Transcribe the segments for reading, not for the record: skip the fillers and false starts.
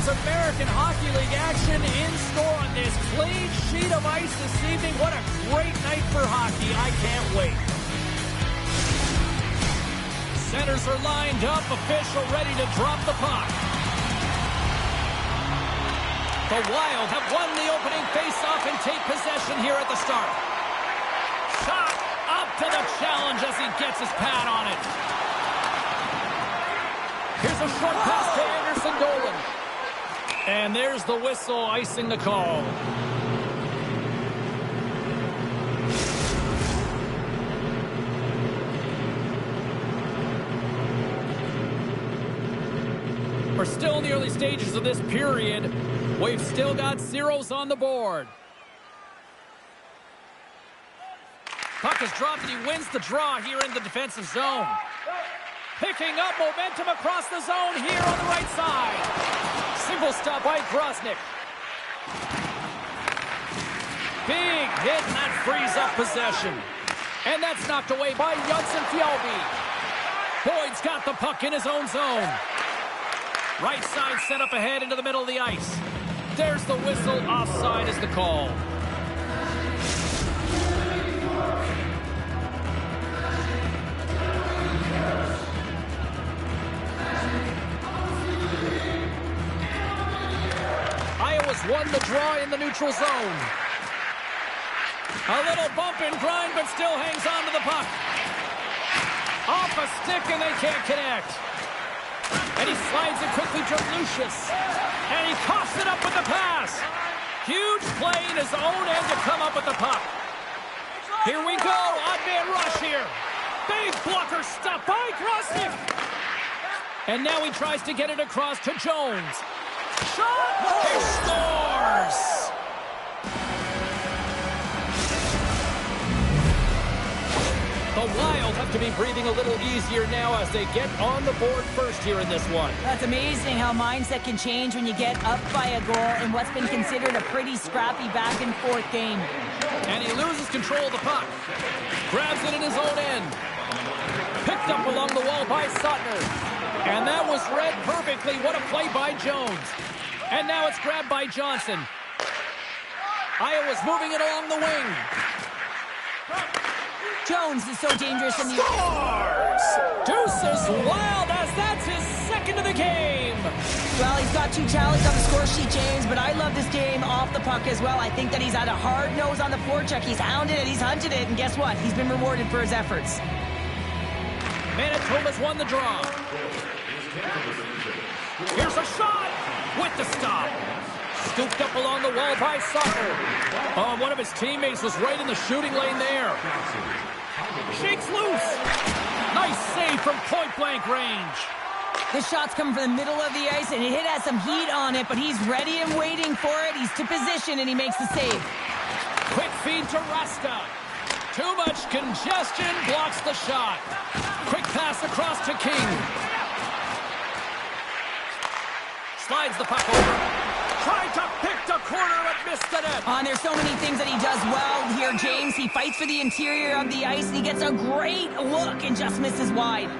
American Hockey League action in store on this clean sheet of ice this evening. What a great night for hockey. I can't wait. Centers are lined up. Official ready to drop the puck. The Wild have won the opening faceoff and take possession here at the start. Shot up to the challenge as he gets his pad on it. Here's a short pass to Anderson Dolan. And there's the whistle icing the call. We're still in the early stages of this period. We've still got zeros on the board. Puck is dropped and he wins the draw here in the defensive zone. Picking up momentum across the zone here on the right side. Single stop by Grosnick. Big hit, and that frees up possession. And that's knocked away by Jonsson Fjällby. Boyd's got the puck in his own zone. Right side set up ahead into the middle of the ice. There's the whistle. Offside is the call. Iowa's won the draw in the neutral zone. A little bump and grind, but still hangs on to the puck. Off a stick, and they can't connect. And he slides it quickly to Lucius. And he coughs it up with the pass. Huge play in his own end to come up with the puck. Here we go. Odd man rush here. Big blocker stop by Grosnick. And now he tries to get it across to Jones. Shot! He scores! The Wild have to be breathing a little easier now as they get on the board first here in this one. That's amazing how mindset can change when you get up by a goal in what's been considered a pretty scrappy back-and-forth game. And he loses control of the puck. Grabs it in his own end. Picked up along the wall by Suttner. And that was read perfectly. What a play by Jones. And now it's grabbed by Johnson. Iowa's moving it along the wing. Jones is so dangerous in the... Scores! Deuces Wild as that's his second of the game. Well, he's got 2 tallies on the score sheet, James, but I love this game off the puck as well. I think that he's had a hard nose on the forecheck. He's hounded it, he's hunted it, and guess what? He's been rewarded for his efforts. Manitoba's won the draw. Here's a shot with the stop. Scooped up along the wall by Sutter. Oh, one of his teammates was right in the shooting lane there. Shakes loose. Nice save from point-blank range. The shot's coming from the middle of the ice, and it has some heat on it, but he's ready and waiting for it. He's to position, and he makes the save. Quick feed to Resta. Too much congestion, blocks the shot. Quick pass across to King. Slides the puck over. Tried to pick the corner and missed the net. There's so many things that he does well here, James. He fights for the interior of the ice, and he gets a great look and just misses wide.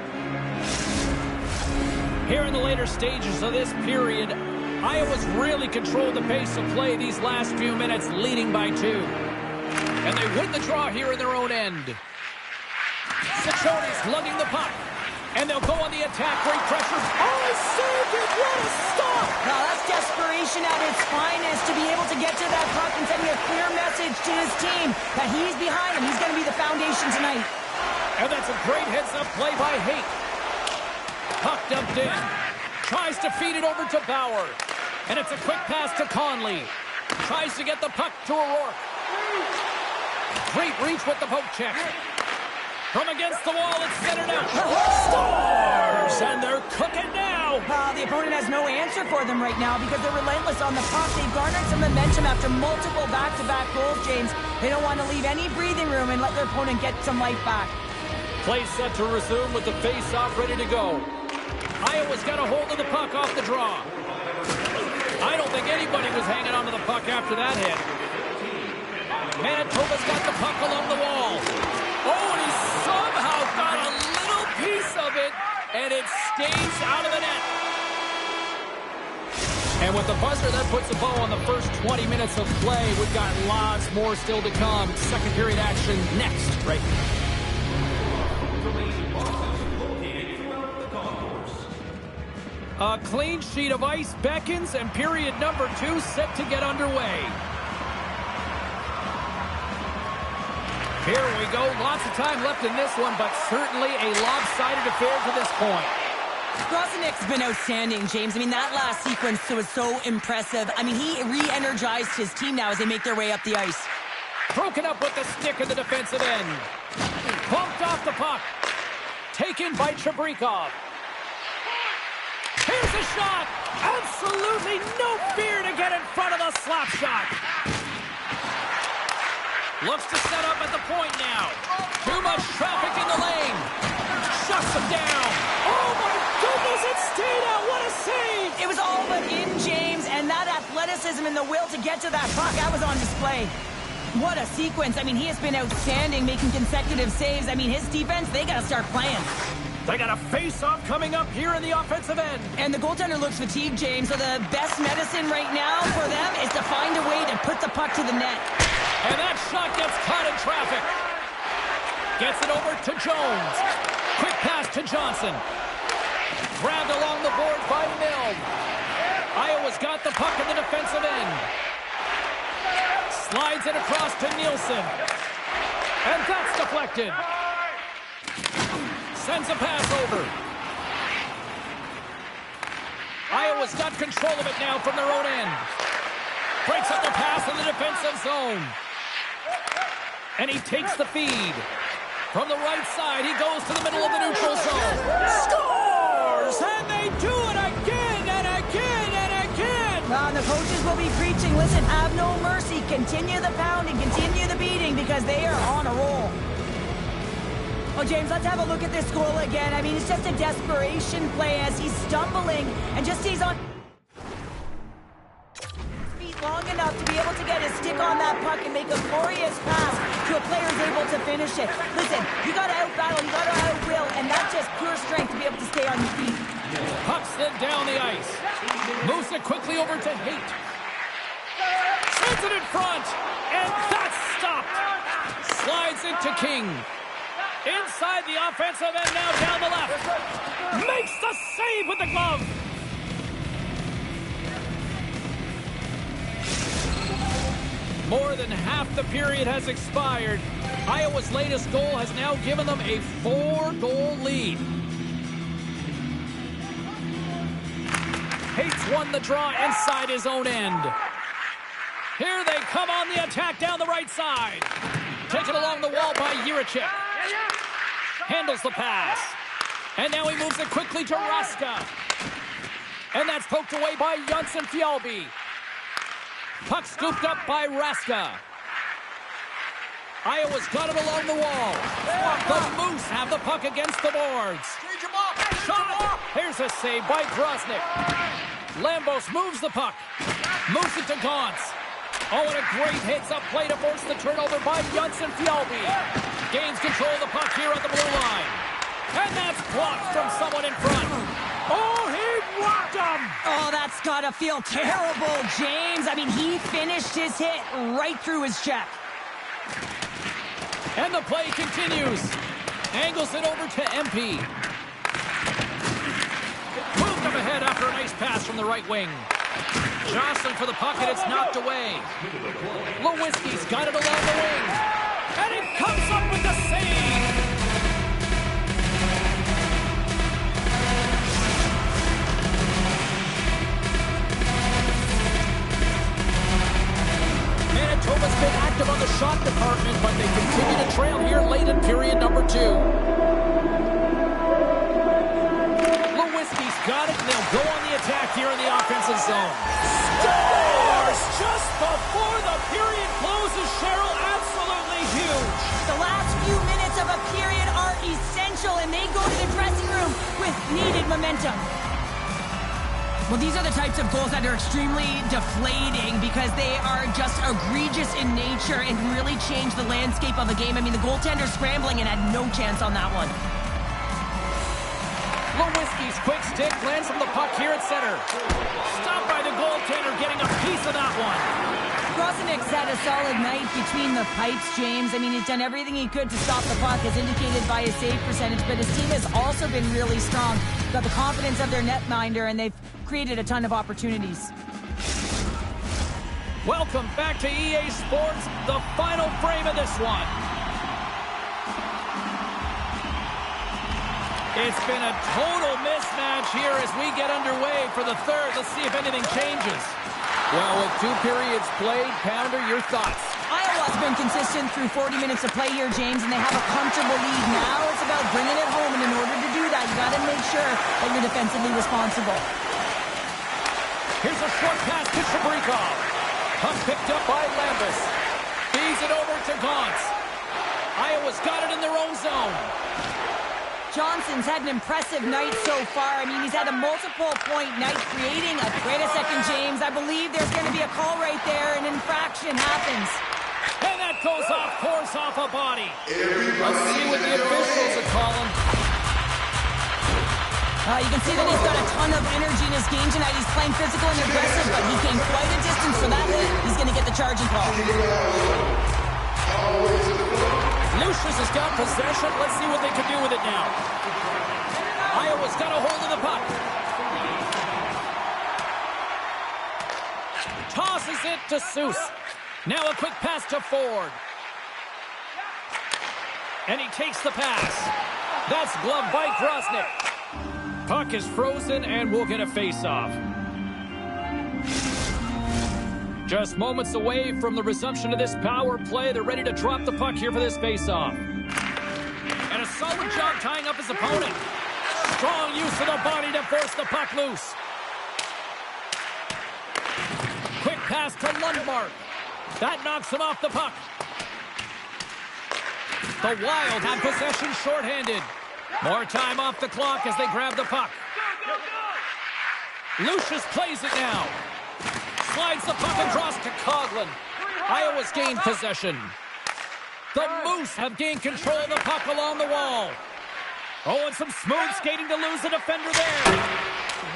Here in the later stages of this period, Iowa's really controlled the pace of play these last few minutes, leading by 2. And they win the draw here in their own end. Ciccione's lugging the puck. And they'll go on the attack. Great pressure. Oh, he saved it. What a stop. Now, that's desperation at its finest to be able to get to that puck and sending a clear message to his team that he's behind him. He's going to be the foundation tonight. And that's a great heads-up play by Haight. Puck dumped in. Tries to feed it over to Bauer. And it's a quick pass to Conley. Tries to get the puck to O'Rourke. Great reach with the poke check. From against the wall, it's centered out. Scores! And they're cooking now. The opponent has no answer for them right now because they're relentless on the puck. They've garnered some momentum after multiple back-to-back goals, James. They don't want to leave any breathing room and let their opponent get some life back. Play set to resume with the face-off ready to go. Iowa's got a hold of the puck off the draw. I don't think anybody was hanging onto the puck after that hit. Manitoba's got the puck along the wall. Oh, and he somehow got a little piece of it, and it stays out of the net. And with the buzzer, that puts a bow on the first 20 minutes of play. We've got lots more still to come. Second period action next, right? A clean sheet of ice beckons, and period number 2 set to get underway. Here we go. Lots of time left in this one, but certainly a lopsided affair to this point. Grosenick's been outstanding, James. I mean, that last sequence was so impressive. I mean, he re-energized his team now as they make their way up the ice. Broken up with the stick in the defensive end. Bumped off the puck. Taken by Chabrikov. Here's a shot. Absolutely no fear to get in front of the slap shot. Looks to set up at the point now. Too much traffic in the lane. Shuts him down. Oh, my goodness, it stayed out. What a save. It was all but in, James, and that athleticism and the will to get to that puck, that was on display. What a sequence. I mean, he has been outstanding, making consecutive saves. I mean, his defense, they got to start playing. They got a face-off coming up here in the offensive end. And the goaltender looks fatigued, James, so the best medicine right now for them is to find a way to put the puck to the net. And that shot gets caught in traffic. Gets it over to Jones. Quick pass to Johnson. Grabbed along the board by Milne. Iowa's got the puck in the defensive end. Slides it across to Nielsen. And that's deflected. Sends a pass over. Iowa's got control of it now from their own end. Breaks up the pass in the defensive zone. And he takes the feed. From the right side, he goes to the middle of the neutral zone. Scores! And they do it again and again and again! And the coaches will be preaching, listen, have no mercy. Continue the pounding, continue the beating, because they are on a roll. Well, James, let's have a look at this goal again. I mean, it's just a desperation play as he's stumbling and just stays on feet long enough to be able to get his stick on that puck and make a glorious pass to a player who's able to finish it. Listen, you got to outbattle, you got to outwill, and that's just pure strength to be able to stay on your feet. Puck slid down the ice. Moves it quickly over to Haight. Sends it in front, and that's stopped. Slides into King. Inside the offensive end, now down the left. Makes the save with the glove. More than half the period has expired. Iowa's latest goal has now given them a 4-goal lead. Hates won the draw inside his own end. Here they come on the attack down the right side. Taken along the wall by Jiricek. Handles the pass. And now he moves it quickly to Raska. And that's poked away by Janssen-Fjällby. Puck scooped up by Raska. Iowa's got it along the wall. The Moose have the puck against the boards. Shot! Here's a save by Grosenick. Lambos moves the puck. Moves it to Gauntz. Oh, and a great hits-up play to force the turnover by Janssen-Fjällby. Gains control of the puck here at the blue line. And that's blocked from someone in front. Oh, he blocked him! Oh, that's got to feel terrible, James. I mean, he finished his hit right through his check. And the play continues. Angles it over to MP. Moved up ahead after a nice pass from the right wing. Johnson for the puck, and it's knocked away. Lewinsky's got it along the wing. And he comes up with the save. Manitoba's been active on the shot department, but they continue to trail here late in period number 2. Lewinsky's got it, and they'll go on the attack here in the offensive zone. Scores just before the period closes, Cheryl. Absolutely huge. The last few minutes of a period are essential, and they go to the dressing room with needed momentum. Well, these are the types of goals that are extremely deflating because they are just egregious in nature and really change the landscape of a game. I mean, the goaltender scrambling and had no chance on that one. Lewinsky Gretzky's quick stick lands from the puck here at center. Stopped by the goaltender, getting a piece of that one. Grosnick's had a solid night between the pipes, James. I mean, he's done everything he could to stop the puck, as indicated by his save percentage, but his team has also been really strong. Got the confidence of their netminder, and they've created a ton of opportunities. Welcome back to EA Sports, the final frame of this one. It's been a total mismatch here as we get underway for the third. Let's see if anything changes. Well, with 2 periods played, Pounder, your thoughts? Iowa's been consistent through 40 minutes of play here, James, and they have a comfortable lead. Now it's about bringing it home, and in order to do that, you got to make sure that you're defensively responsible. Here's a short pass to Shabrikov. Puck picked up by Lambus. Feeds it over to Gauntz. Iowa's got it in their own zone. Johnson's had an impressive night so far. I mean, he's had a multiple-point night, creating a... Wait a second, James. I believe there's going to be a call right there. An infraction happens. And that goes off course off a body. Let's see what the officials are calling. You can see that he's got a ton of energy in his game tonight. He's playing physical and aggressive, but he came quite a distance for that hit. He's going to get the charging call. Lucius has got possession. Let's see what they can do with it now. Iowa's got a hold of the puck. Tosses it to Seuss. Now a quick pass to Ford. And he takes the pass. That's gloved by Grosnick. Puck is frozen and we'll get a face-off. Just moments away from the resumption of this power play. They're ready to drop the puck here for this face-off. And a solid job tying up his opponent. Strong use of the body to force the puck loose. Quick pass to Lundmark. That knocks him off the puck. The Wild have possession shorthanded. More time off the clock as they grab the puck. Lucius plays it now. Slides the puck across to Coughlin. Iowa's gained possession. The Moose have gained control of the puck along the wall. Oh, and some smooth skating to lose the defender there.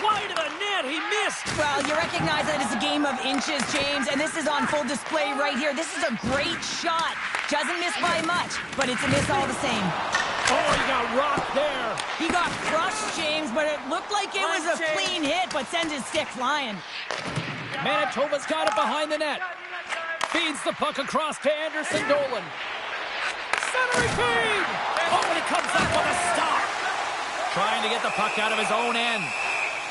Wide of the net, he missed. Well, you recognize that it's a game of inches, James, and this is on full display right here. This is a great shot. Doesn't miss by much, but it's a miss all the same. Oh, he got rocked there. He got crushed, James, but it looked like it was a clean hit, but sends his stick flying. Manitoba's got it behind the net. Feeds the puck across to Anderson Dolan. Centering feed! Oh, and he comes up with a stop. Trying to get the puck out of his own end.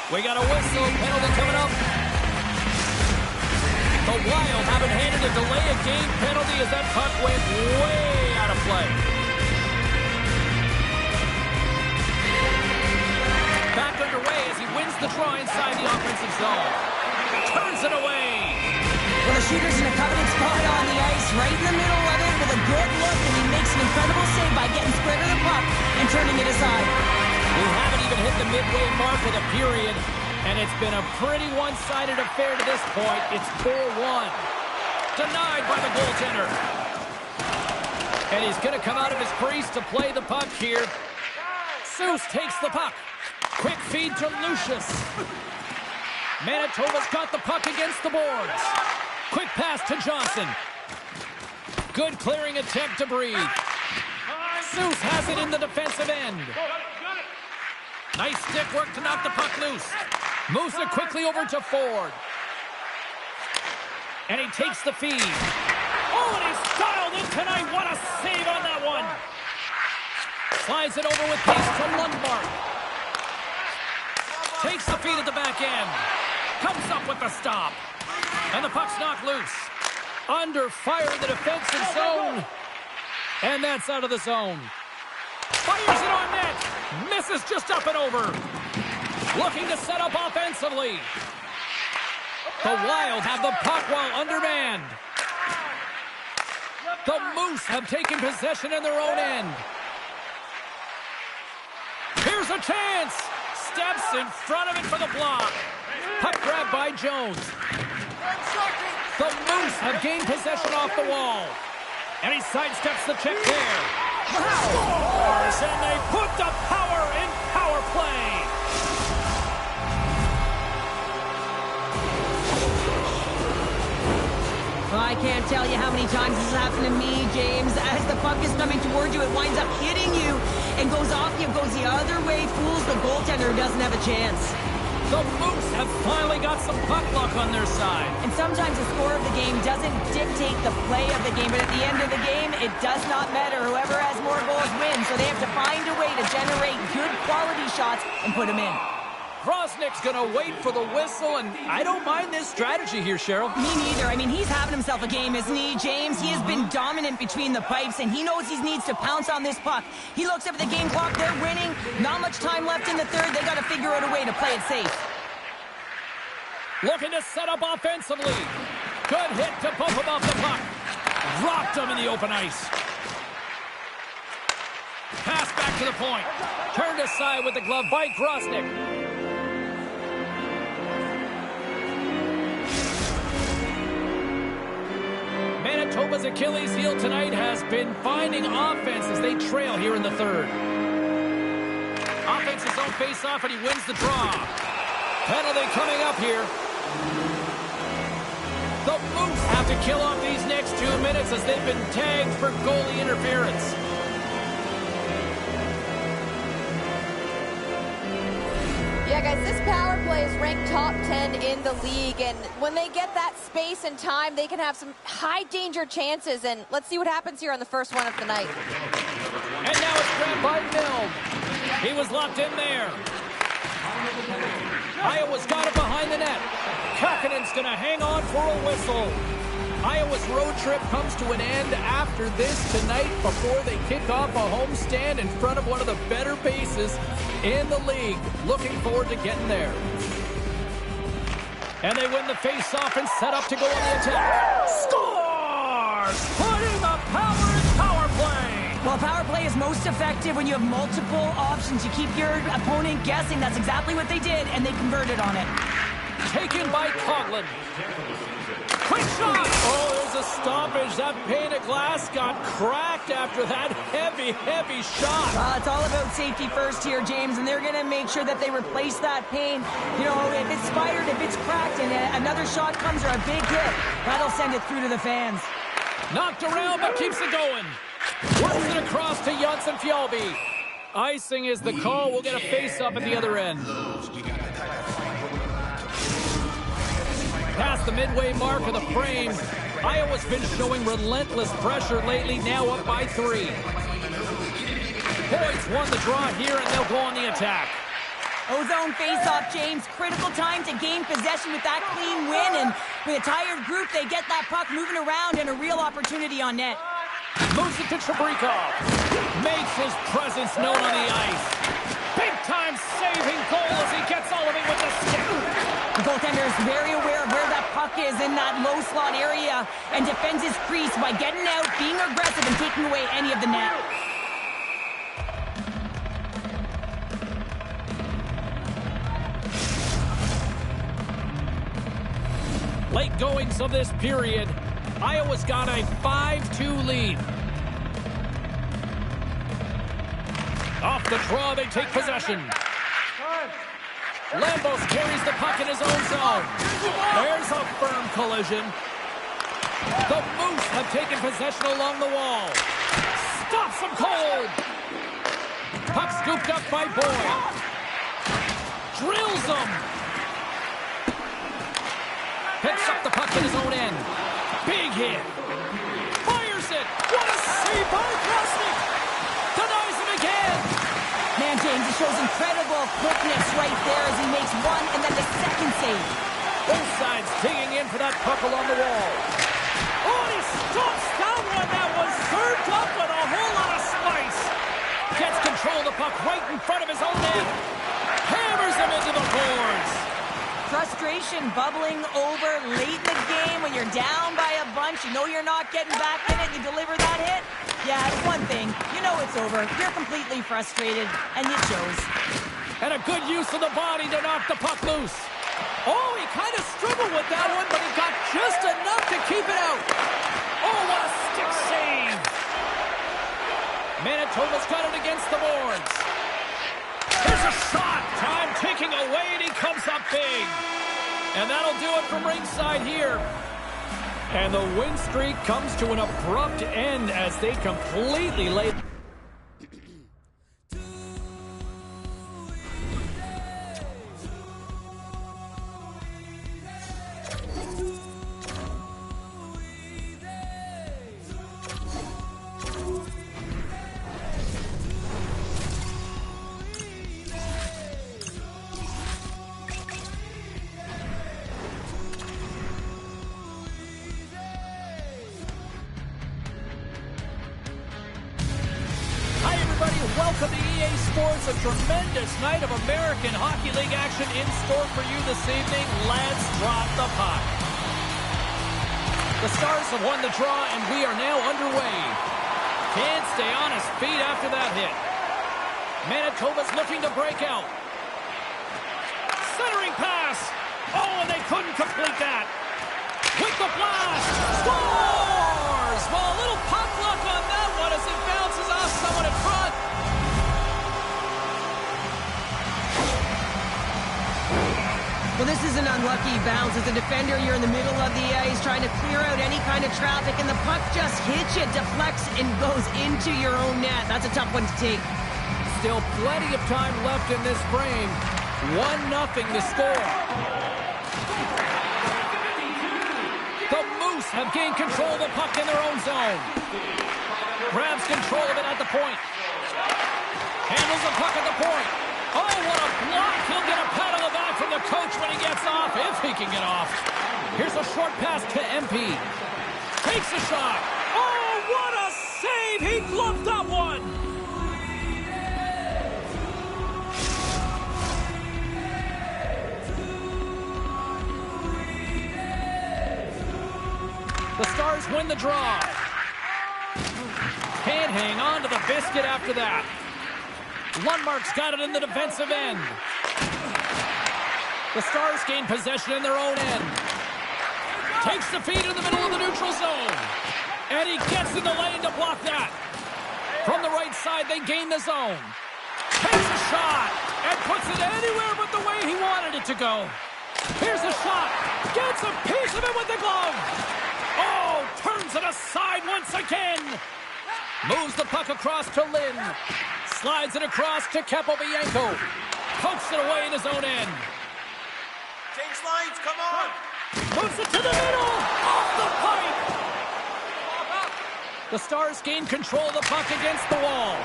We got a whistle, penalty coming up. The Wild haven't handed a delay of game penalty as that puck went way out of play. Back underway as he wins the draw inside the offensive zone. Turns it away. Well, the shooter's in a coveted spot on the ice, right in the middle of it with a good look, and he makes an incredible save by getting spread of the puck and turning it aside. We haven't even hit the midway mark of the period, and it's been a pretty one-sided affair to this point. It's 4-1. Denied by the goaltender. And he's going to come out of his crease to play the puck here. Seuss takes the puck. Quick feed to Lucius. Manitoba's got the puck against the boards. Quick pass to Johnson. Good clearing attempt to breathe. Seuss has it in the defensive end. Nice stick work to knock the puck loose. Moves it quickly over to Ford. And he takes the feed. Oh, and he's dialed in tonight. What a save on that one. Slides it over with pace to Lundmark. Takes the feed at the back end. Comes up with the stop. And the puck's knocked loose. Under fire in the defensive zone. And that's out of the zone. Fires it on net. Misses just up and over. Looking to set up offensively. The Wild have the puck while undermanned. The Moose have taken possession in their own end. Here's a chance. Steps in front of it for the block. Puck grab by Jones. The Moose have gained possession off the wall. And he sidesteps the check there. Scores, and they put the power in power play. tell you how many times this has happened to me, James. As the puck is coming towards you, it winds up hitting you and goes off you, goes the other way, fools the goaltender who doesn't have a chance. The Moose have finally got some puck luck on their side. And sometimes the score of the game doesn't dictate the play of the game, but at the end of the game, it does not matter. Whoever has more goals wins, so they have to find a way to generate good quality shots and put them in. Grosnick's going to wait for the whistle, and I don't mind this strategy here, Cheryl. Me neither. I mean, he's having himself a game, isn't he, James? He has been dominant between the pipes, and he knows he needs to pounce on this puck. He looks up at the game clock. They're winning. Not much time left in the third. They got to figure out a way to play it safe. Looking to set up offensively. Good hit to both them off the puck. Dropped him in the open ice. Pass back to the point. Turned aside with the glove by Grosnick. Manitoba's Achilles heel tonight has been finding offense as they trail here in the third. Offense's own face-off, and he wins the draw. Penalty coming up here. The Moose have to kill off these next 2 minutes as they've been tagged for goalie interference. Yeah, guys, this power play is ranked top 10 in the league, and when they get that space and time, they can have some high-danger chances, and let's see what happens here on the first one of the night. And now it's grabbed by Milne. He was locked in there. Iowa's got it behind the net. Kakanen's going to hang on for a whistle. Iowa's road trip comes to an end after this tonight before they kick off a homestand in front of one of the better bases in the league. Looking forward to getting there. And they win the face-off and set up to go on the attack. Scores! Putting the power in power play! Well, power play is most effective when you have multiple options. You keep your opponent guessing. That's exactly what they did, and they converted on it. Taken by Coughlin. Quick shot! Oh, there's a stoppage. That pane of glass got cracked after that heavy, heavy shot. It's all about safety first here, James, and they're going to make sure that they replace that pane. You know, if it's spired, if it's cracked, and another shot comes or a big hit, that'll send it through to the fans. Knocked around, but keeps it going. Works it across to Janssen Fjallby. Icing is the call. We'll get a face-up at the other end. Past the midway mark of the frame, Iowa's been showing relentless pressure lately, now up by 3. Boyd's won the draw here, and they'll go on the attack. Ozone face-off, James. Critical time to gain possession with that clean win, and with a tired group, they get that puck moving around and a real opportunity on net. Moves it to Chabrikov. Makes his presence known on the ice. Big-time saving goal as he gets all of it with the stick. The goaltender is very aware of where that puck is in that low slot area and defends his crease by getting out, being aggressive, and taking away any of the net. Late goings of this period, Iowa's got a 5-2 lead. Off the draw, they take possession. Lambos carries the puck in his own zone. There's a firm collision. The Moose have taken possession along the wall. Stops him cold. Puck scooped up by Boyd. Drills him. Picks up the puck in his own end. Big hit. Fires it. What a save by Grosnick. Denies him again. Man, James, he shows incredible quickness right there as he makes one and then the second save. Both sides digging in for that puck along the wall. Oh, he stops that one. That was served up with a whole lot of spice. Gets control of the puck right in front of his own net. Hammers him into the boards. Frustration bubbling over late in the game when you're down by a bunch. You know you're not getting back in it. You deliver that hit. Yeah, it's one thing. You know it's over. You're completely frustrated, and it shows. And a good use of the body to knock the puck loose. Oh, he kind of struggled with that one, but he got just enough to keep it out. Oh, what a stick save. Manitoba's got it against the boards. There's a shot. Time ticking away, and he comes up big. And that'll do it from ringside here. And the win streak comes to an abrupt end as they completely lay... Welcome to EA Sports, a tremendous night of American Hockey League action in store for you this evening. Let's drop the puck. The Stars have won the draw, and we are now underway. Can't stay on his feet after that hit. Manitoba's looking to break out. Centering pass. Oh, and they couldn't complete that. With the blast. Scores! Well, a little puck luck on that one as it bounces off someone in front. Well, this is an unlucky bounce. As a defender, you're in the middle of the ice trying to clear out any kind of traffic, and the puck just hits you, deflects, and goes into your own net. That's a tough one to take. Still plenty of time left in this frame. 1-0 to score. The Moose have gained control of the puck in their own zone. Grabs control of it at the point. Handles the puck at the point. Oh, what a block. He'll get a pat on the back from the coach when he gets off, if he can get off. Here's a short pass to MP. Takes a shot. Oh, what a save. He gloved that one. The Stars win the draw. Can't hang on to the biscuit after that. Lundmark's got it in the defensive end. The Stars gain possession in their own end. Takes the feed in the middle of the neutral zone. And he gets in the lane to block that. From the right side, they gain the zone. Takes a shot and puts it anywhere but the way he wanted it to go. Here's a shot. Gets a piece of it with the glove. Oh, turns it aside once again. Moves the puck across to Lynn. Slides it across to Capobianco. Pokes it away in his own end. Change lines, come on! Moves it to the middle! Off the pipe! The Stars gain control of the puck against the wall.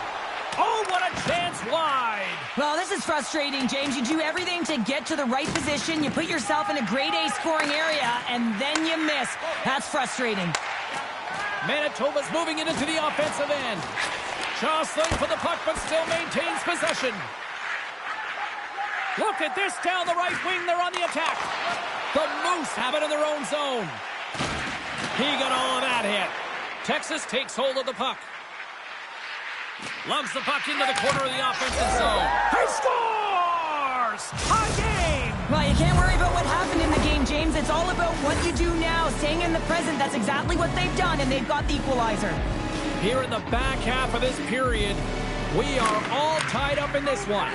Oh, what a chance wide! Well, this is frustrating, James. You do everything to get to the right position. You put yourself in a grade A scoring area, and then you miss. That's frustrating. Manitoba's moving it into the offensive end. Jostling for the puck, but still maintains possession. Look at this down the right wing. They're on the attack. The Moose have it in their own zone. He got all of that hit. Texas takes hold of the puck. Lugs the puck into the corner of the offensive zone. He scores! High game! Well, you can't worry about what happened in the game, James. It's all about what you do now, staying in the present. That's exactly what they've done, and they've got the equalizer. Here in the back half of this period, we are all tied up in this one.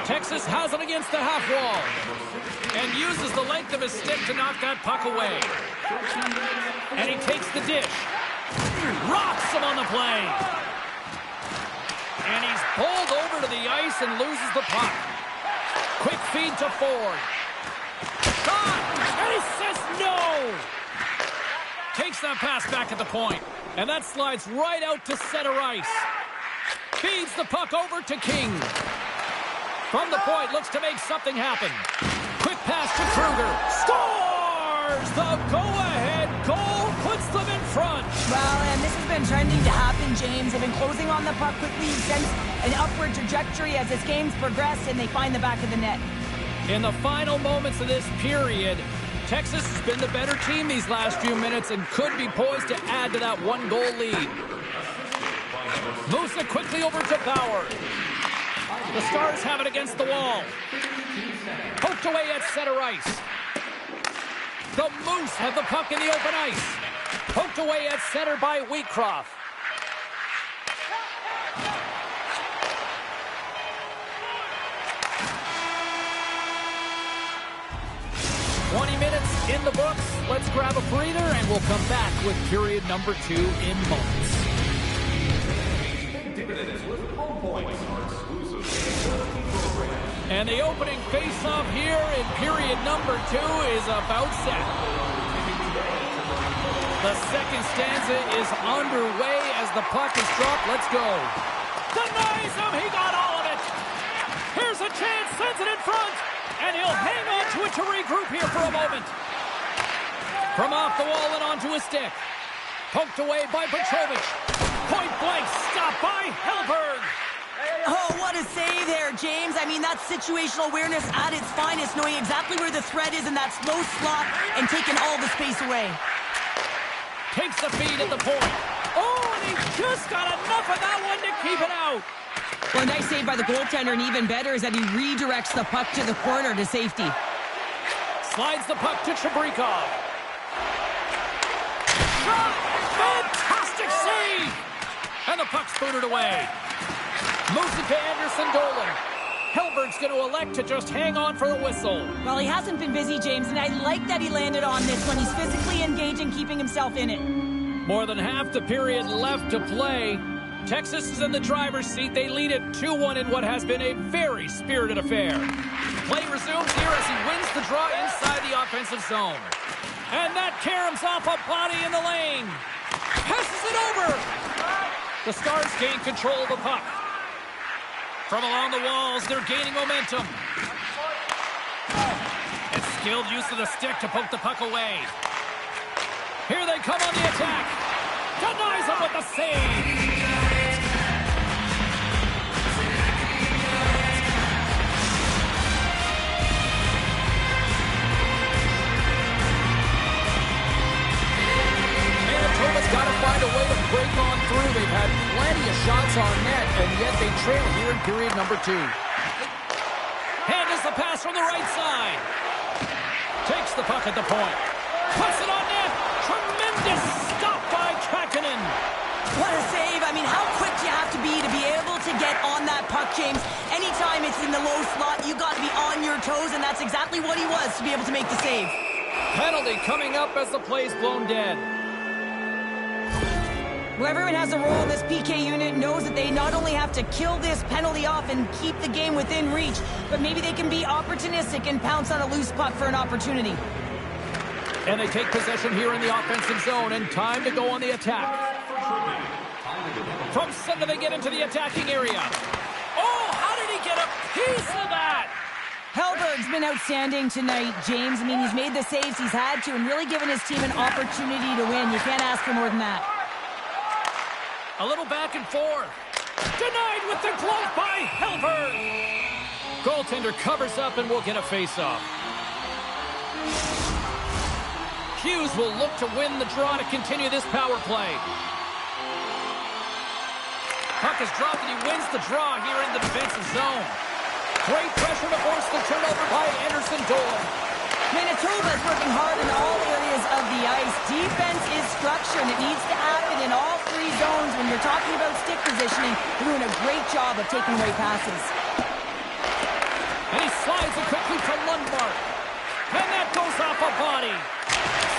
Texas has it against the half wall and uses the length of his stick to knock that puck away. And he takes the dish. Rocks him on the play. And he's bowled over to the ice and loses the puck. Quick feed to Ford. Shot! And he says no! Takes that pass back at the point. And that slides right out to center ice. Feeds the puck over to King. From the point, looks to make something happen. Quick pass to Kruger. Scores! The go-ahead goal puts them in front. Well, and this has been trending to happen, James. They've been closing on the puck quickly since an upward trajectory as this game's progressed, and they find the back of the net. In the final moments of this period, Texas has been the better team these last few minutes and could be poised to add to that one-goal lead. Moves it quickly over to Bauer. The Stars have it against the wall. Poked away at center ice. The Moose have the puck in the open ice. Poked away at center by Wheatcroft. 20 minutes in the books. Let's grab a breather, and we'll come back with period number 2 in moments. And the opening face-off here in period number 2 is about set. The second stanza is underway as the puck is dropped. Let's go. Denies him. He got all of it. Here's a chance. Sends it in front. And he'll hang on to it to regroup here for a moment. From off the wall and onto his stick. Poked away by Petrovic. Point blank. Stopped by Hellberg. Oh, what a save there, James. I mean, that's situational awareness at its finest, knowing exactly where the threat is in that slow slot and taking all the space away. Takes the feed at the point. Oh, and he just got enough of that one to keep it out. Well, a nice save by the goaltender, and even better is that he redirects the puck to the corner to safety. Slides the puck to Chabrikov. Shot! Fantastic save! And the puck's booted away. Moves it to Anderson Dolan. Hellberg's going to elect to just hang on for the whistle. Well, he hasn't been busy, James, and I like that he landed on this one. He's physically engaging, keeping himself in it. More than half the period left to play. Texas is in the driver's seat. They lead it 2-1 in what has been a very spirited affair. Play resumes here as he wins the draw inside the offensive zone. And that caroms off a body in the lane. Passes it over. The Stars gain control of the puck. From along the walls, they're gaining momentum. And skilled use of the stick to poke the puck away. Here they come on the attack. Denies him with the save. Manitoba's got to find a way to break on through. They've had plenty of shots on net, and yet they trail here in period number 2. Handles the pass from the right side. Takes the puck at the point. Puts it on net. Tremendous stop by Kähkönen. What a save. I mean, how quick do you have to be able to get on that puck, James? Anytime it's in the low slot, you got to be on your toes, and that's exactly what he was to be able to make the save. Penalty coming up as the play's blown dead. Well, everyone has a role in this PK unit, knows that they not only have to kill this penalty off and keep the game within reach, but maybe they can be opportunistic and pounce on a loose puck for an opportunity. And they take possession here in the offensive zone, and time to go on the attack. From center, they get into the attacking area. Oh, how did he get a piece of that? Hellberg's been outstanding tonight, James. I mean, he's made the saves he's had to and really given his team an opportunity to win. You can't ask for more than that. A little back and forth. Denied with the glove by Hellberg. Goaltender covers up and will get a face-off. Hughes will look to win the draw to continue this power play. Puck is dropped and he wins the draw here in the defensive zone. Great pressure to force the turnover by Anderson Dolan. Manitoba's working hard in all areas of the ice. Defense is structure, and it needs to happen in all 3 zones. When you're talking about stick positioning, they're doing a great job of taking away passes. And he slides it quickly to Lundmark. And that goes off a body.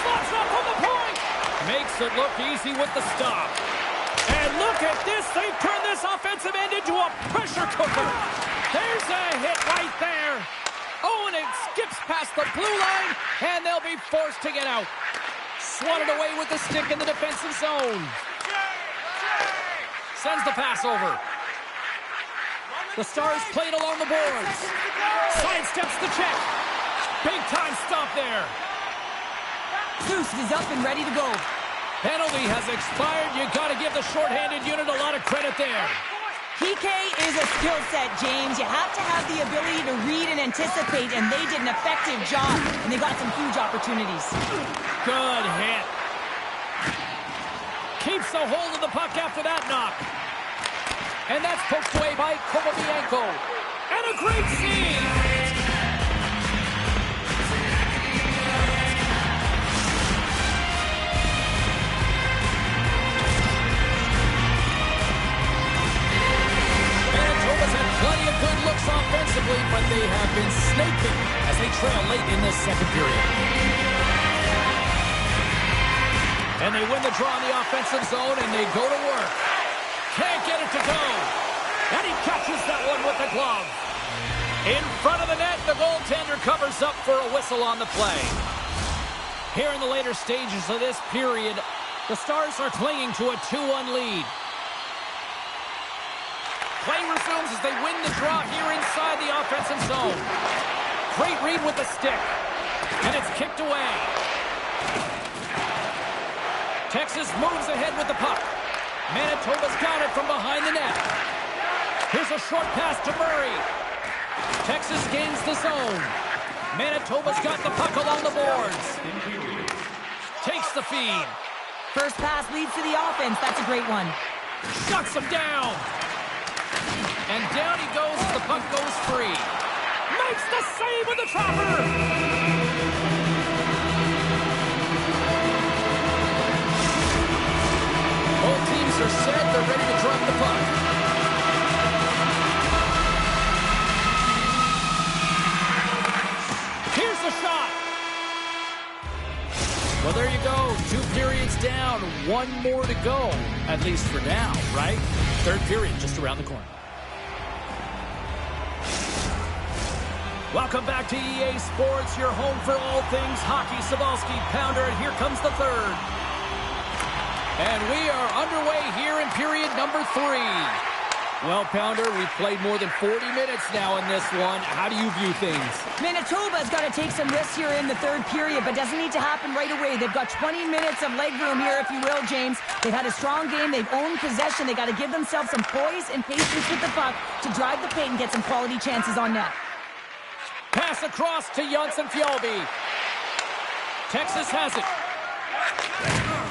Slots up from the point. Makes it look easy with the stop. And look at this. They've turned this offensive end into a pressure cooker. There's a hit right there. Oh, and it skips past the blue line, and they'll be forced to get out. Swatted away with the stick in the defensive zone. Sends the pass over. The Stars played along the boards. Sidesteps the check. Big time stop there. Zeus is up and ready to go. Penalty has expired. You got to give the shorthanded unit a lot of credit there. PK is a skill set, James. You have to have the ability to read and anticipate, and they did an effective job, and they got some huge opportunities. Good hit. Keeps a hold of the puck after that knock. And that's poked away by Kovabianko. And a great save. Manitoba's had plenty of good looks offensively, but but they have been snaking as they trail late in this second period. And they win the draw in the offensive zone, and they go to work. Can't get it to go. And he catches that one with the glove. In front of the net, the goaltender covers up for a whistle on the play. Here in the later stages of this period, the Stars are clinging to a 2-1 lead. Play resumes as they win the draw here inside the offensive zone. Great read with the stick. And it's kicked away. Texas moves ahead with the puck. Manitoba's got it from behind the net. Here's a short pass to Murray. Texas gains the zone. Manitoba's got the puck along the boards. Takes the feed. First pass leads to the offense. That's a great one. Shuts him down. And down he goes as the puck goes free. Makes the save with the trapper. Both teams are set. They're ready to drop the puck. Here's the shot. Well, there you go. 2 periods down. 1 more to go. At least for now, right? Third period just around the corner. Welcome back to EA Sports, your home for all things hockey. Cybulski, Pounder, and here comes the third. And we are underway here in period number 3. Well, Pounder, we've played more than 40 minutes now in this one. How do you view things? Manitoba's got to take some risks here in the third period, but doesn't need to happen right away. They've got 20 minutes of leg room here, if you will, James. They've had a strong game. They've owned possession. They got to give themselves some poise and patience with the puck to drive the paint and get some quality chances on net. Pass across to Janssen Fjolby. Texas has it.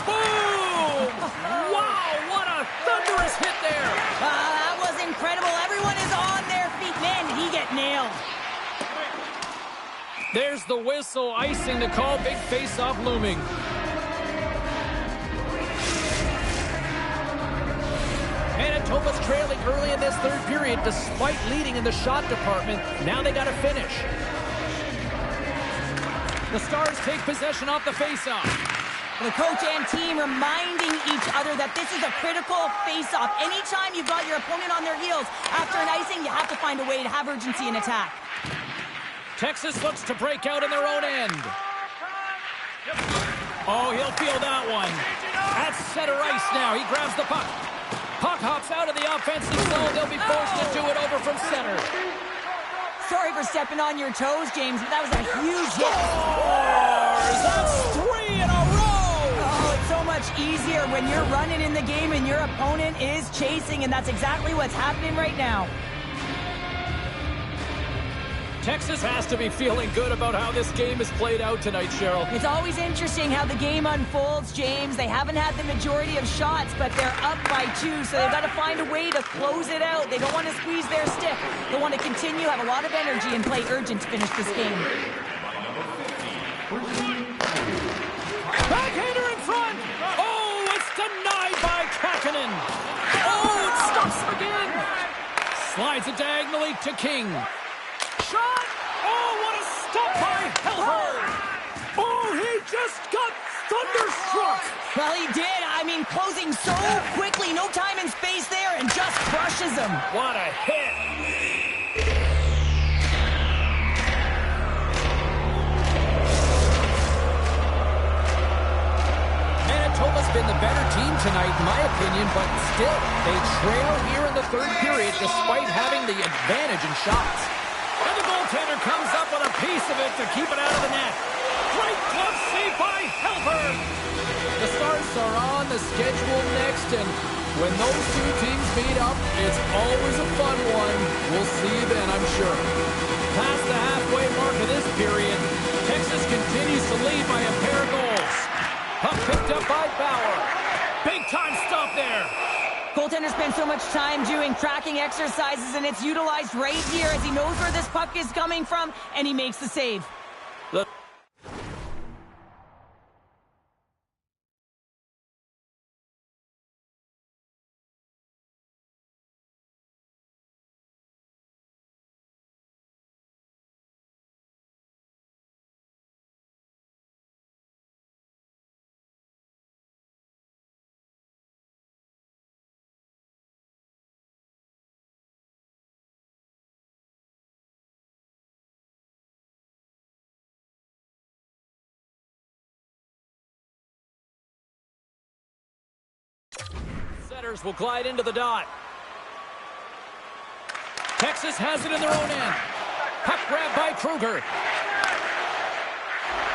Boom! Wow, what a thunderous hit there. That was incredible. Everyone is on their feet. Man, did he get nailed. There's the whistle, icing the call. Big face-off looming. Manitoba's trailing early in this third period despite leading in the shot department. Now they got to finish. The Stars take possession off the face-off. The coach and team reminding each other that this is a critical face-off. Anytime you've got your opponent on their heels after an icing, you have to find a way to have urgency in attack. Texas looks to break out in their own end. Oh, he'll feel that one. At center ice now. He grabs the puck. Puck hops out of the offensive zone. They'll be forced to do it over from center. Sorry for stepping on your toes, James, but that was a huge hit. Scores! That's 3 in a row! Oh, it's so much easier when you're running in the game and your opponent is chasing, and that's exactly what's happening right now. Texas has to be feeling good about how this game is played out tonight, Cheryl. It's always interesting how the game unfolds, James. They haven't had the majority of shots, but they're up by 2, so they've got to find a way to close it out. They don't want to squeeze their stick. They want to continue, have a lot of energy, and play urgent to finish this game. Backhander in front! Oh, it's denied by Kakkonen. Oh, it stops him again. Slides it diagonally to King. Shot! Oh, what a stop by Helfer! Oh, he just got thunderstruck! Well, he did. I mean, closing so quickly, no time and space there, and just crushes him. What a hit! Manitoba's been the better team tonight, in my opinion, but still, they trail here in the third period despite having the advantage in shots. And the goaltender comes up with a piece of it to keep it out of the net. Great glove save by Helfer. The Stars are on the schedule next, and when those two teams meet up, it's always a fun one. We'll see you then, I'm sure. Past the halfway mark of this period, Texas continues to lead by a pair of goals. Puck picked up by Bauer. Big time stop there. Goaltender spends so much time doing tracking exercises, and it's utilized right here as he knows where this puck is coming from, and he makes the save. Setters will glide into the dot. Texas has it in their own end. Puck grab by Kruger.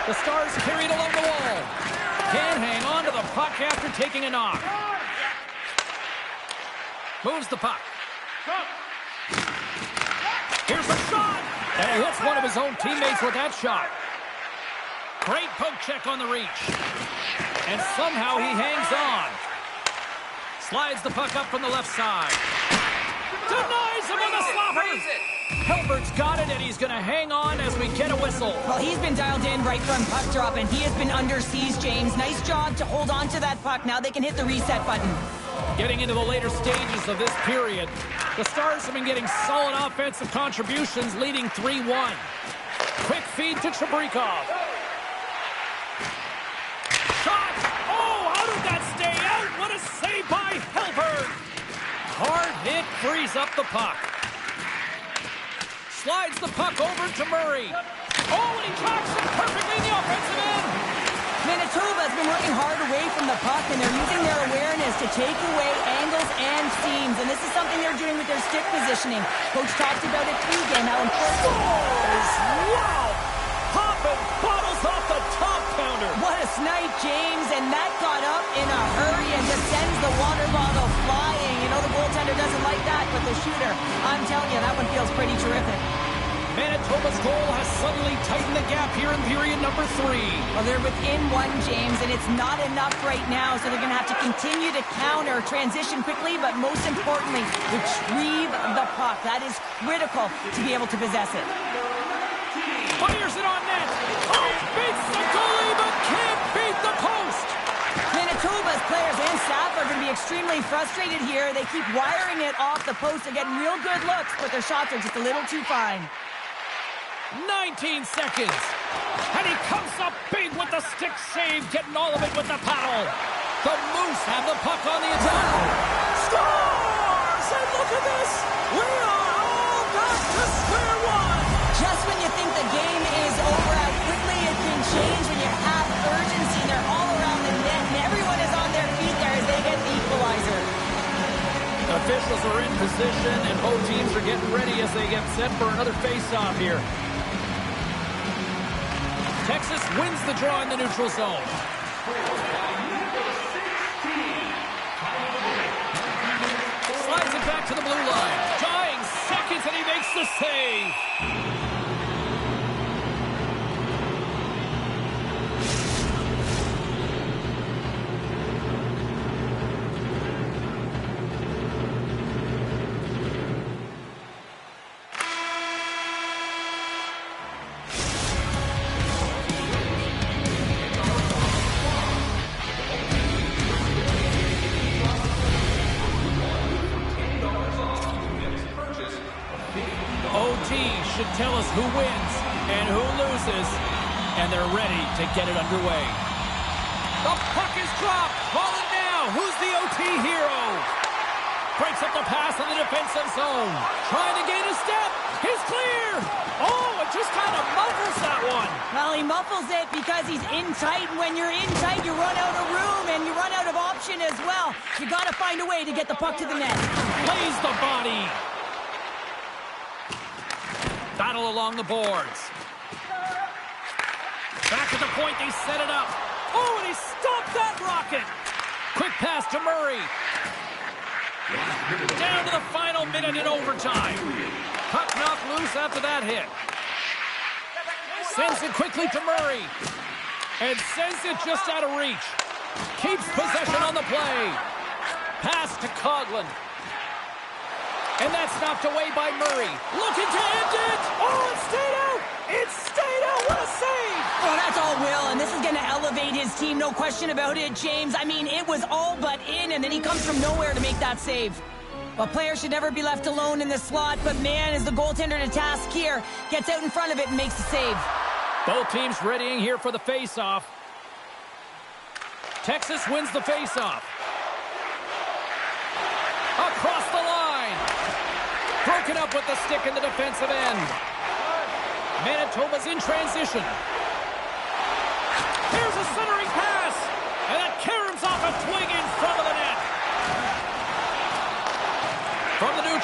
The Stars carry it along the wall. Can't hang on to the puck after taking a knock. Moves the puck. Here's a shot. And he hits one of his own teammates with that shot. Great poke check on the reach. And somehow he hangs on. Slides the puck up from the left side. Denies him on the slapper. Hilbert's got it, and he's going to hang on as we get a whistle. Well, he's been dialed in right from puck drop, and he has been under siege, James. Nice job to hold on to that puck. Now they can hit the reset button. Getting into the later stages of this period, the Stars have been getting solid offensive contributions, leading 3-1. Quick feed to Chabrikov. Shot! Oh, how did that stay out? What a save by Hilbert! Hard hit frees up the puck. Slides the puck over to Murray. Oh, and he tracks it perfectly in the offensive end. Manitoba's been working hard away from the puck, and they're using their awareness to take away angles and seams, and this is something they're doing with their stick positioning. Coach talked about it pregame, how important. Scores! Wow! Popping bottles off the top counter. What a snipe, James, and that got up in a hurry and just sends the water bottle flying. You know the goaltender doesn't like that, but the shooter, I'm telling you, that one feels pretty terrific. Manitoba's goal has suddenly tightened the gap here in period number 3. Well, they're within one, James, and it's not enough right now, so they're going to have to continue to counter, transition quickly, but most importantly, retrieve the puck. That is critical to be able to possess it. Fires it on net. Oh, beats the goalie, but can't beat the post. Manitoba's players and staff are going to be extremely frustrated here. They keep wiring it off the post. They're getting real good looks, but their shots are just a little too fine. 19 seconds. And he comes up big with the stick save, getting all of it with the paddle. The Moose have the puck on the attack. Stars! And look at this. We are all back to square one. Just when you think the game is over, how quickly it can change when you have urgency. They're all around the net, and everyone is on their feet there as they get the equalizer. Officials are in position, and both teams are getting ready as they get set for another face-off here. Texas wins the draw in the neutral zone. Slides it back to the blue line. Dying seconds, and he makes the save. Should tell us who wins and who loses, and they're ready to get it underway. The puck is dropped. Ball it now. Who's the OT hero? Breaks up the pass in the defensive zone. Trying to gain a step. He's clear. Oh, it just kind of muffles that one. Well, he muffles it because he's in tight. When you're in tight, you run out of room and you run out of option as well. You got to find a way to get the puck to the net. Plays the body. Battle along the boards. Back at the point, they set it up. Oh, and he stopped that rocket. Quick pass to Murray. Down to the final minute in overtime. Puck knocked loose after that hit. Sends it quickly to Murray. And sends it just out of reach. Keeps possession on the play. Pass to Coughlin. And that's knocked away by Murray. Looking to end it. Oh, it stayed out. It stayed out. What a save. Well, that's all Will, and this is going to elevate his team. No question about it, James. I mean, it was all but in, and then he comes from nowhere to make that save. Well, players should never be left alone in the slot, but man, is the goaltender to task here. Gets out in front of it and makes the save. Both teams readying here for the face-off. Texas wins the face-off. Across the line. Broken up with the stick in the defensive end. Manitoba's in transition. Here's a centering pass. And that caroms off a twig in front of the net.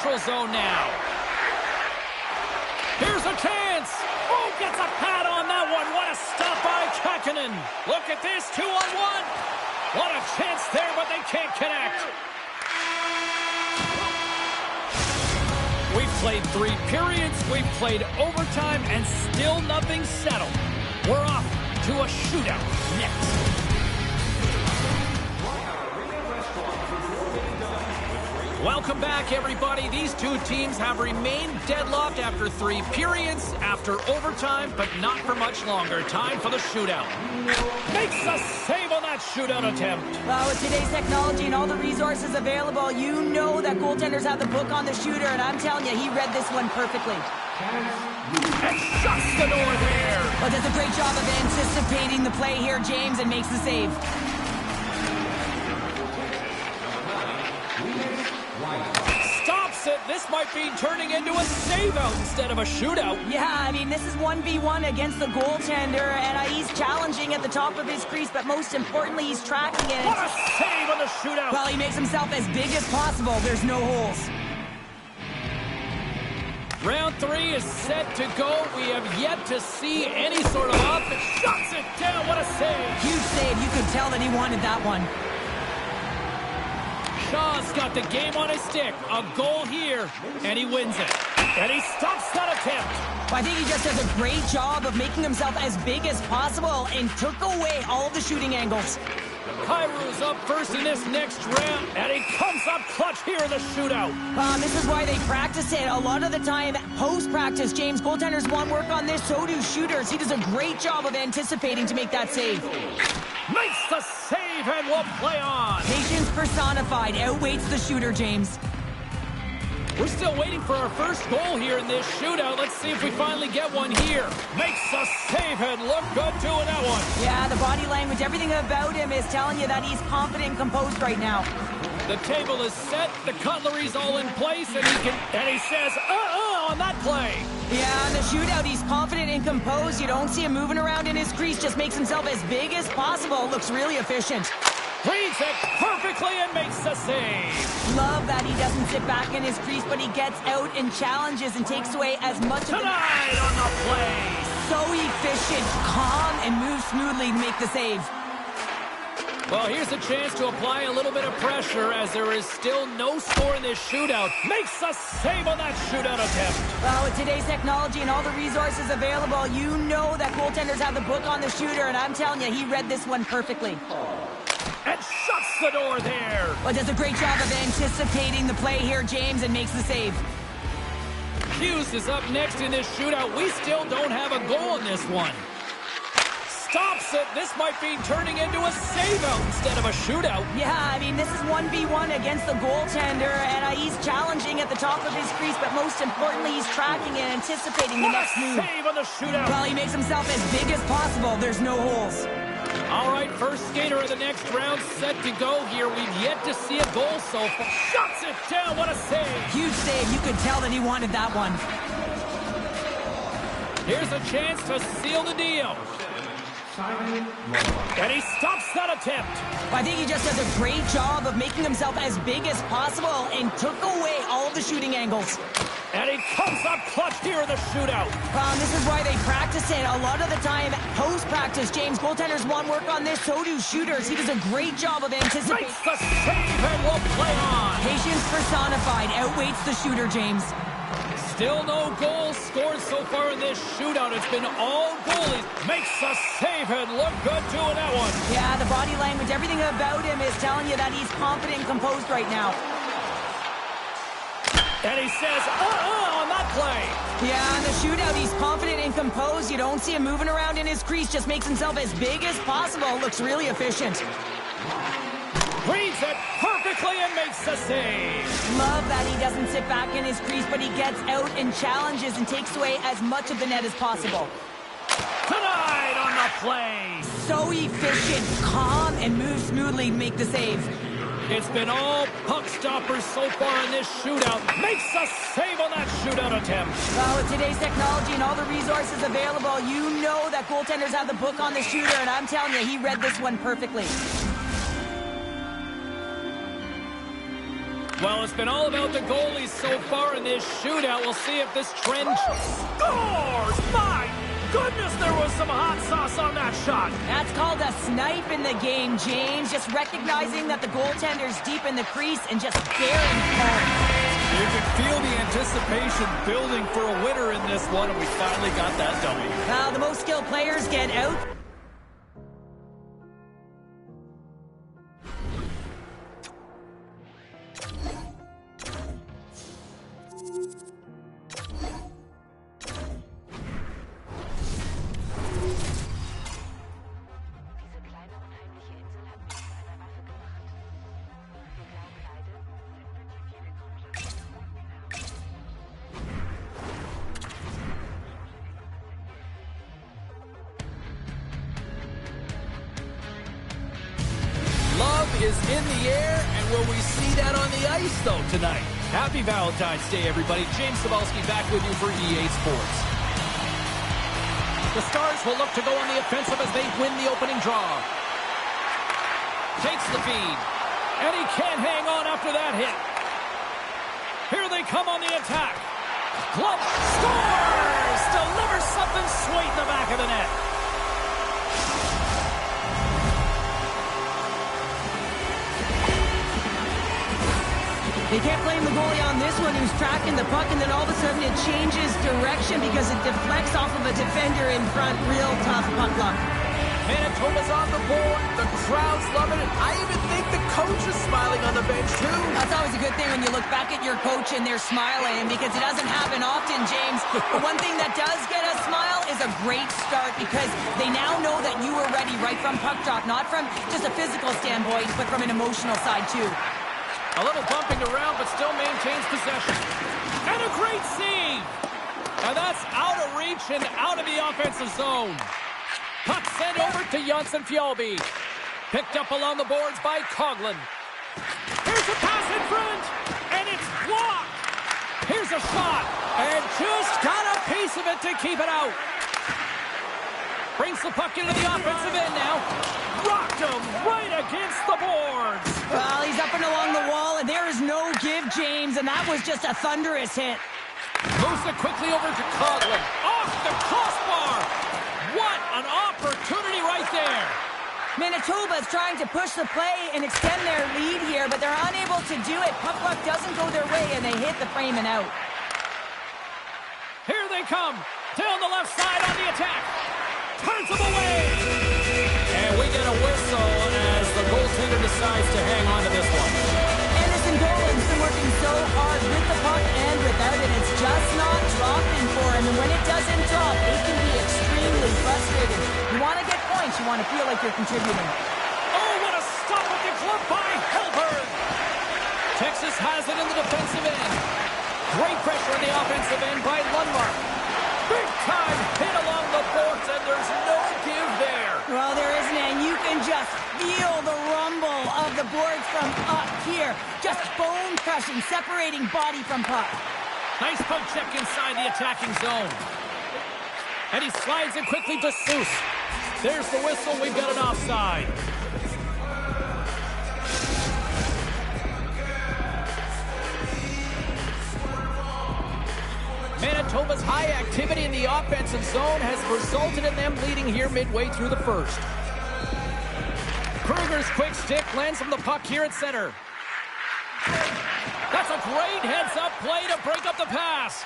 neutral zone now. Here's a chance. Oh, gets a pad on that one. What a stop by Kähkönen. Look at this, 2-on-1. What a chance there, but they can't connect. We've played 3 periods, we've played overtime, and still nothing settled. We're off to a shootout next. Welcome back, everybody. These two teams have remained deadlocked after 3 periods, after overtime, but not for much longer. Time for the shootout. Makes a save on that shootout attempt. Well, with today's technology and all the resources available, you know that goaltenders have the book on the shooter, and I'm telling you, he read this one perfectly. And shuts the door there. Well, does a great job of anticipating the play here, James, and makes the save. Stops it. This might be turning into a save-out instead of a shootout. Yeah, I mean, this is 1v1 against the goaltender, and he's challenging at the top of his crease, but most importantly, he's tracking it. What a save on the shootout. Well, he makes himself as big as possible. There's no holes. Round 3 is set to go. We have yet to see any sort of offense. Shuts it down. What a save. Huge save. You could tell that he wanted that one. Shaw's got the game on his stick. A goal here, and he wins it. And he stops that attempt. I think he just does a great job of making himself as big as possible and took away all the shooting angles. Kairu's up first in this next round, and he comes up clutch here in the shootout. This is why they practice it. A lot of the time, post-practice, James, goaltenders want work on this, so do shooters. He does a great job of anticipating to make that save. Makes the save and will play on. Patience personified outweights the shooter, James. We're still waiting for our first goal here in this shootout. Let's see if we finally get one here. Makes a save and look good doing that one. Yeah, the body language, everything about him is telling you that he's confident and composed right now. The table is set, the cutlery's all in place, and he says, on that play. Yeah, in the shootout, he's confident and composed. You don't see him moving around in his crease, just makes himself as big as possible. Looks really efficient. Reads it perfectly and makes the save. Love that he doesn't sit back in his crease, but he gets out and challenges and takes away as much of Tonight on the play. So efficient, calm, and moves smoothly to make the save. Well, here's a chance to apply a little bit of pressure as there is still no score in this shootout. Makes a save on that shootout attempt. Well, with today's technology and all the resources available, you know that goaltenders have the book on the shooter, and I'm telling you, he read this one perfectly. And shuts the door there. Well, does a great job of anticipating the play here, James, and makes the save. Hughes is up next in this shootout. We still don't have a goal in this one. Stops it. This might be turning into a save-out instead of a shootout. Yeah, I mean, this is 1v1 against the goaltender, and he's challenging at the top of his crease, but most importantly, he's tracking and anticipating the next move. What a save on the shootout. Well, he makes himself as big as possible. There's no holes. All right, first skater of the next round set to go here. We've yet to see a goal so far. Shuts it down. What a save. Huge save. You could tell that he wanted that one. Here's a chance to seal the deal. And he stops that attempt. I think he just does a great job of making himself as big as possible and took away all the shooting angles. And he comes up clutch here in the shootout. This is why they practice it. A lot of the time, post-practice, James, goaltenders want work on this, so do shooters. He does a great job of anticipating. Makes the save and will play on. Patience personified outweighs the shooter, James. Still no goals scored so far in this shootout. It's been all goalies. Makes a save and look good doing that one. Yeah, the body language, everything about him is telling you that he's confident and composed right now. And he says, on that play. Yeah, in the shootout, he's confident and composed. You don't see him moving around in his crease. Just makes himself as big as possible. Looks really efficient. Reads it perfectly and makes the save. Love that he doesn't sit back in his crease, but he gets out and challenges and takes away as much of the net as possible. Tonight on the play. So efficient, calm, and moves smoothly to make the save. It's been all puck stoppers so far in this shootout. Makes a save on that shootout attempt. Well, with today's technology and all the resources available, you know that goaltenders have the book on the shooter, and I'm telling you, he read this one perfectly. Well, it's been all about the goalies so far in this shootout. We'll see if this trend scores. My goodness, there was some hot sauce on that shot. That's called a snipe in the game, James. Just recognizing that the goaltender's deep in the crease and just daring home. You can feel the anticipation building for a winner in this one, and we finally got that W. Well, the most skilled players get out. Is in the air, and will we see that on the ice, though, tonight? Happy Valentine's Day, everybody. James Cybulski back with you for EA Sports. The Stars will look to go on the offensive as they win the opening draw. Takes the feed, and he can't hang on after that hit. Here they come on the attack. Glove scores! Delivers something sweet in the back of the net. They can't blame the goalie on this one. He was tracking the puck, and then all of a sudden it changes direction because it deflects off of a defender in front. Real tough puck luck. Manitoba's on the board. The crowd's loving it. I even think the coach is smiling on the bench, too. That's always a good thing when you look back at your coach and they're smiling, because it doesn't happen often, James. But one thing that does get a smile is a great start, because they now know that you were ready right from puck drop, not from just a physical standpoint, but from an emotional side, too. A little bumping around, but still maintains possession. And a great save! And that's out of reach and out of the offensive zone. Puck sent over to Johnson Fjallby. Picked up along the boards by Coughlin. Here's a pass in front, and it's blocked. Here's a shot, and just got a piece of it to keep it out. Brings the puck into the offensive end now. Rocked him right against the boards. Well, he's up and along the wall, and there is no give, James, and that was just a thunderous hit. Moves it quickly over to Coughlin. Off the crossbar. What an opportunity right there. Manitoba's trying to push the play and extend their lead here, but they're unable to do it. Puck luck doesn't go their way, and they hit the frame and out. Here they come. Down the left side on the attack. Turns them away. And we get a whistle as the goaltender decides to hang on to this one. Anderson Golan's been working so hard with the puck and without it. It's just not dropping for him. And when it doesn't drop, it can be extremely frustrating. You want to get points. You want to feel like you're contributing. Oh, what a stop with the glove by Helberg. Texas has it in the defensive end. Great pressure in the offensive end by Lundmark. Big time hit along the boards, and there's no give there. Well, there isn't, and you can just feel the rumble of the boards from up here. Just bone crushing, separating body from puck. Nice poke check inside the attacking zone. And he slides it quickly to Seuss. There's the whistle. We've got an offside. Manitoba's high activity in the offensive zone has resulted in them leading here midway through the first. Kruger's quick stick lands him the puck here at center. That's a great heads-up play to break up the pass.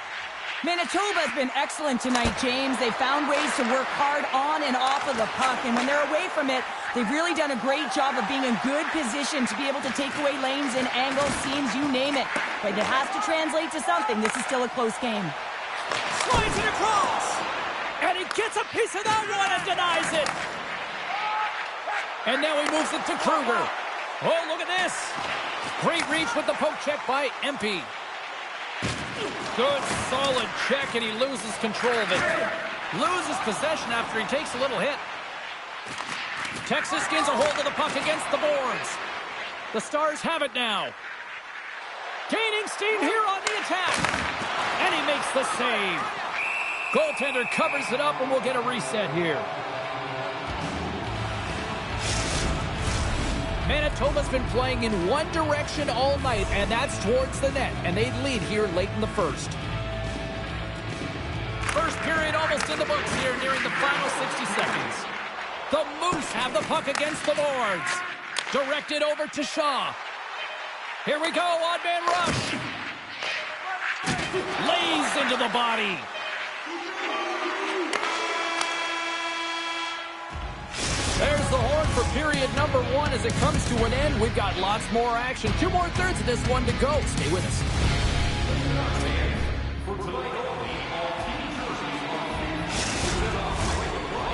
Manitoba's been excellent tonight, James. They found ways to work hard on and off of the puck, and when they're away from it, they've really done a great job of being in good position to be able to take away lanes and angles, seams, you name it. But it has to translate to something. This is still a close game. Slides it across, and he gets a piece of that one and denies it. And now he moves it to Kruger. Oh, look at this. Great reach with the poke check by Empey. Good, solid check, and he loses control of it. Loses possession after he takes a little hit. Texas gains a hold of the puck against the boards. The Stars have it now. Gaining steam here on the attack. And he makes the save. Goaltender covers it up, and we'll get a reset here. Manitoba's been playing in one direction all night, and that's towards the net, and they lead here late in the first. First period almost in the books here, nearing the final 60 seconds. The Moose have the puck against the boards. Directed over to Shaw. Here we go, odd-man rush. Lays into the body. There's the horn for period number 1 as it comes to an end. We've got lots more action. 2 more thirds of this one to go. Stay with us.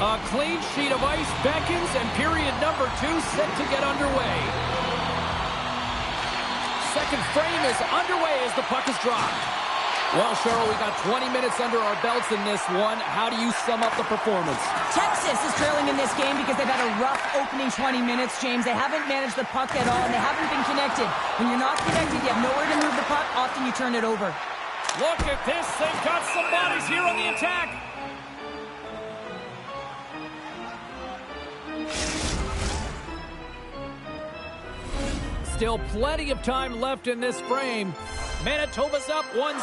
A clean sheet of ice beckons, and period number 2 set to get underway. Second frame is underway as the puck is dropped. Well, Cheryl, we got 20 minutes under our belts in this one. How do you sum up the performance? Texas is trailing in this game because they've had a rough opening 20 minutes, James. They haven't managed the puck at all, and they haven't been connected. When you're not connected, you have nowhere to move the puck. Often you turn it over. Look at this. They've got some bodies here on the attack. Still plenty of time left in this frame. Manitoba's up 1-0.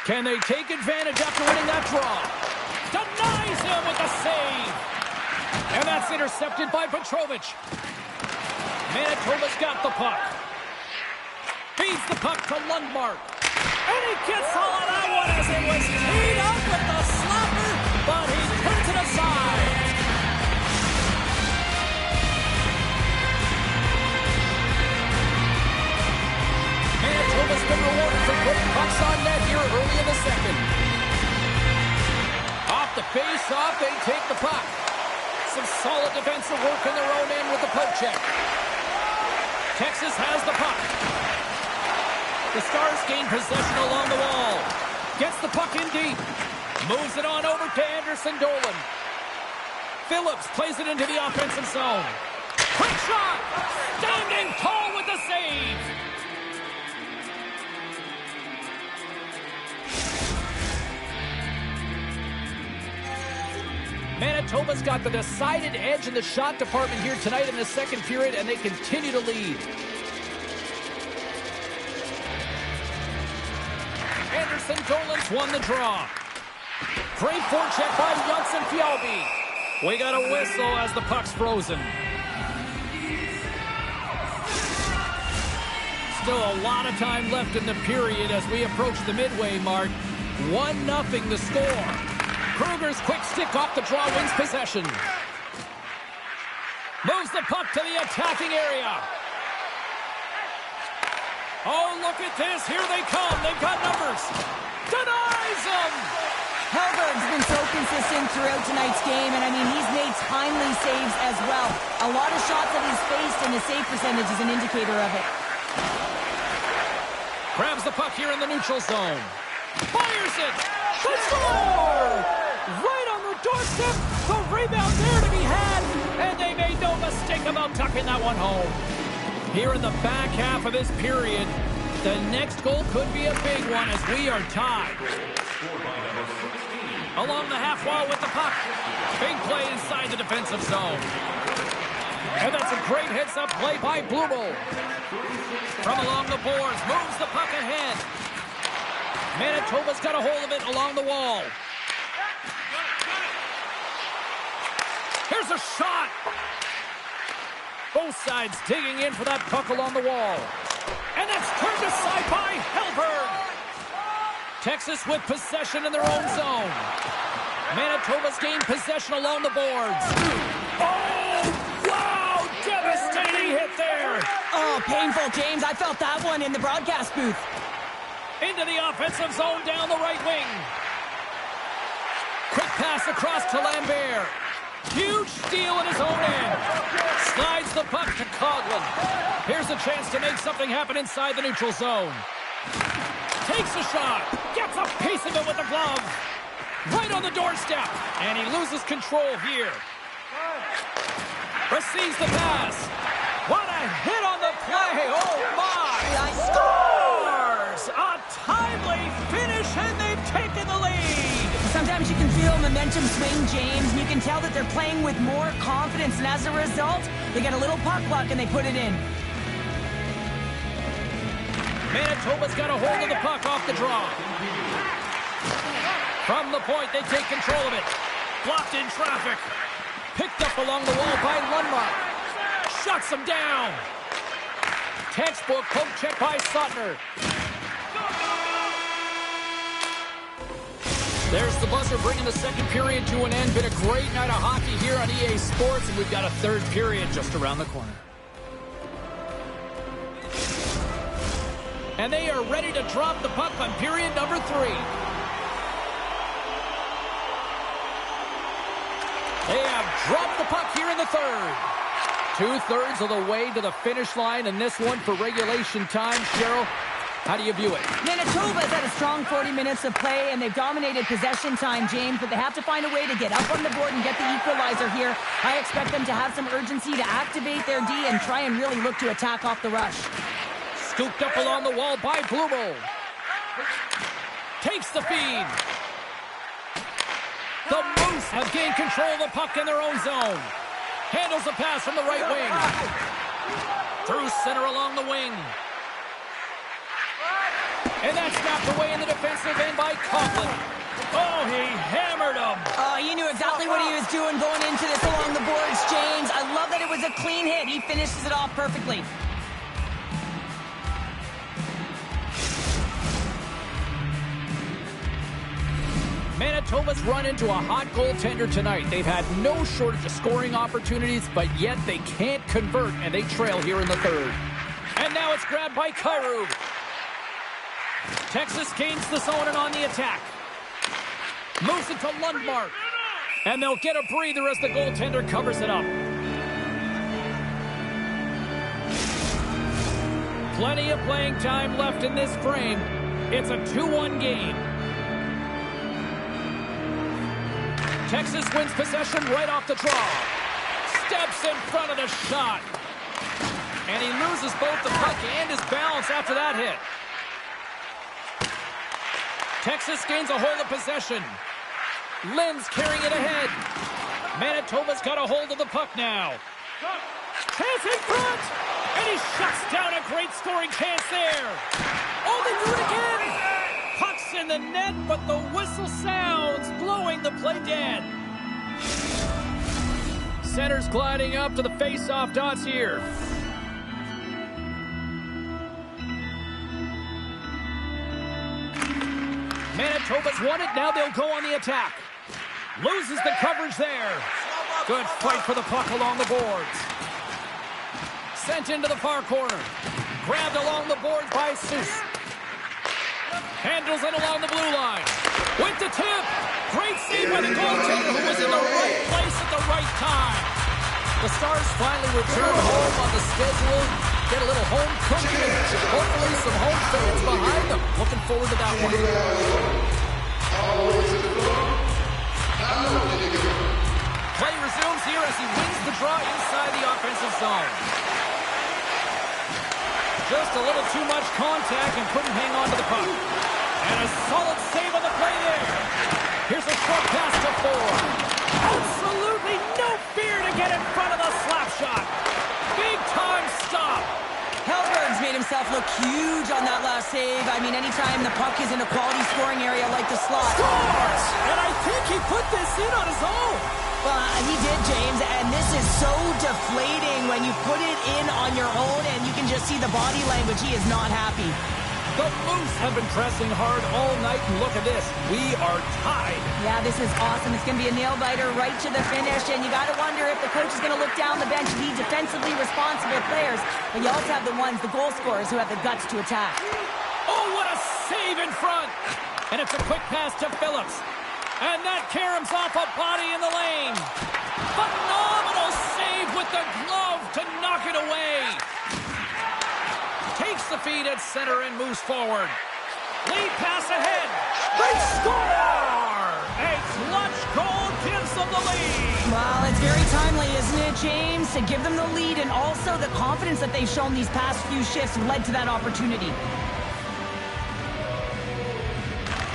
Can they take advantage after winning that draw? Denies him with a save. And that's intercepted by Petrovic. Manitoba's got the puck. Feeds the puck to Lundmark. And he gets all of that one as it was teed up with the slapper, but he turns it aside. Manitoba's been rewarded for putting pucks on net here early in the second. Off the face-off, they take the puck. Some solid defensive work in their own end with the poke check. Texas has the puck. The Stars gain possession along the wall. Gets the puck in deep. Moves it on over to Anderson Dolan. Phillips plays it into the offensive zone. Quick shot! Standing tall with the save! Manitoba's got the decided edge in the shot department here tonight in the second period, and they continue to lead. Anderson Dolan's won the draw. Great forecheck by Johnson Fjallby. We got a whistle as the puck's frozen. Still a lot of time left in the period as we approach the midway mark. 1-0 the score. Kruger's quick stick off the draw wins possession. Moves the puck to the attacking area. Oh, look at this. Here they come. They've got numbers. Denies them. Hellberg's been so consistent throughout tonight's game, and I mean, he's made timely saves as well. A lot of shots that he's faced, and his save percentage is an indicator of it. Grabs the puck here in the neutral zone. Fires it. The score! Right on the doorstep. The rebound there to be had, and they made no mistake about tucking that one home. Here in the back half of this period, the next goal could be a big one as we are tied. Along the half wall with the puck. Big play inside the defensive zone. And that's a great heads-up play by Blumel. From along the boards, moves the puck ahead. Manitoba's got a hold of it along the wall. Here's a shot. Both sides digging in for that puck along the wall. And that's turned aside by Hellberg. Texas with possession in their own zone. Manitoba's gained possession along the boards. Oh, wow! Devastating hit there. Oh, painful, James. I felt that one in the broadcast booth. Into the offensive zone down the right wing. Quick pass across to Lambert. Huge steal in his own end. Slides the puck to Coughlin. Here's a chance to make something happen inside the neutral zone. Takes a shot. Gets a piece of it with the glove. Right on the doorstep. And he loses control here. Receives the pass. What a hit on the play. Oh, my. Scores! A timely finish, and they've taken the lead. Sometimes you can feel momentum swing, James, and you can tell that they're playing with more confidence, and as a result, they get a little puck luck and they put it in. Manitoba's got a hold of the puck off the draw. From the point, they take control of it. Blocked in traffic. Picked up along the wall by Lundmark. Shuts him down. Textbook poke check by Suttner. There's the buzzer bringing the second period to an end. Been a great night of hockey here on EA Sports, and we've got a third period just around the corner. And they are ready to drop the puck on period number 3. They have dropped the puck here in the third. 2/3 of the way to the finish line, and this one for regulation time. Cheryl, how do you view it? Manitoba's had a strong 40 minutes of play, and they've dominated possession time, James, but they have to find a way to get up on the board and get the equalizer here. I expect them to have some urgency to activate their D and try and really look to attack off the rush. Scooped up along the wall by Blumel. Takes the feed. The Moose have gained control of the puck in their own zone. Handles the pass from the right wing. Through center along the wing. And that's knocked away in the defensive end by Coughlin. Oh, he hammered him. Oh, he knew exactly what he was doing going into this along the boards, James. I love that it was a clean hit. He finishes it off perfectly. Manitoba's run into a hot goaltender tonight. They've had no shortage of scoring opportunities, but yet they can't convert, and they trail here in the third. And now it's grabbed by Kyrou. Texas gains the zone and on the attack. Moves it to Lundmark. And they'll get a breather as the goaltender covers it up. Plenty of playing time left in this frame. It's a 2-1 game. Texas wins possession right off the draw. Steps in front of the shot. And he loses both the puck and his balance after that hit. Texas gains a hold of possession. Lynn's carrying it ahead. Manitoba's got a hold of the puck now. Chance in front! And he shuts down a great scoring chance there. Oh, they do it again! Puck's in the net, but the whistle sounds, blowing the play dead. Center's gliding up to the face-off dots here. Manitoba's won it, now they'll go on the attack. Loses the coverage there. Good fight for the puck along the boards. Sent into the far corner. Grabbed along the boards by Seuss. Handles it along the blue line. With the tip. Great save by the goaltender who was in the right place at the right time. The Stars finally return home on the schedule. Get a little home cooking and hopefully some home fans behind them. Looking forward to that one. Play resumes here as he wins the draw inside the offensive zone. Just a little too much contact and couldn't hang on to the puck. And a solid save on the play there. Here's a short pass to Ford. Absolutely no fear to get in front of the slap shot. Big time stop. Hellberg's made himself look huge on that last save. I mean, anytime the puck is in a quality scoring area like the slot. Scores! And I think he put this in on his own. He did, James, and this is so deflating when you put it in on your own and you can just see the body language. He is not happy. The Moose have been pressing hard all night, and look at this. We are tied. Yeah, this is awesome. It's going to be a nail-biter right to the finish, and you got to wonder if the coach is going to look down the bench and need defensively responsible players. But you also have the ones, the goal scorers, who have the guts to attack. Oh, what a save in front! And it's a quick pass to Phillips. And that caroms off a body in the lane. Phenomenal save with the glove to knock it away. Takes the feed at center and moves forward. Lead pass ahead. They score! A clutch goal gives them the lead. Well, it's very timely, isn't it, James? To give them the lead, and also the confidence that they've shown these past few shifts led to that opportunity.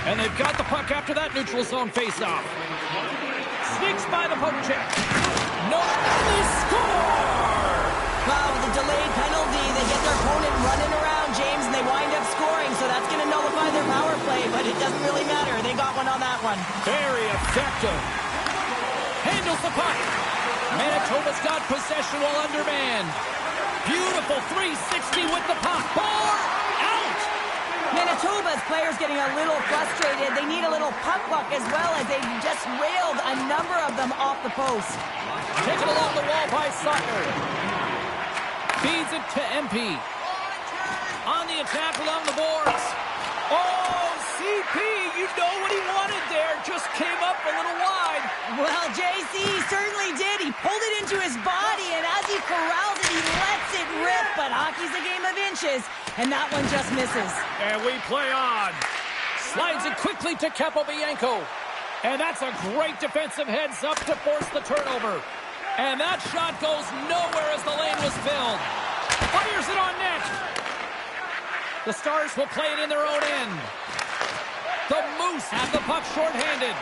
And they've got the puck after that neutral zone faceoff. Sneaks by the poke check. No, they score! Wow, with the delayed penalty, they get their opponent running around, James, and they wind up scoring, so that's going to nullify their power play, but it doesn't really matter. They got one on that one. Very effective. Handles the puck. Manitoba's got possession while undermanned. Beautiful 360 with the puck. Ball out! Manitoba's players getting a little frustrated. They need a little puck luck as well, as they just railed a number of them off the post. Taken along the wall by Sutler. Feeds it to MP. On the attack along the boards. Oh, CP, you know what he wanted there. Just came up a little wide. Well, JC certainly did. He pulled it into his body, and as he corrals it, he lets it rip. But hockey's a game of inches, and that one just misses. And we play on. Slides it quickly to Capobianco. And that's a great defensive heads-up to force the turnover. And that shot goes nowhere as the lane was filled. Fires it on net. The Stars will play it in their own end. The Moose have the puck shorthanded.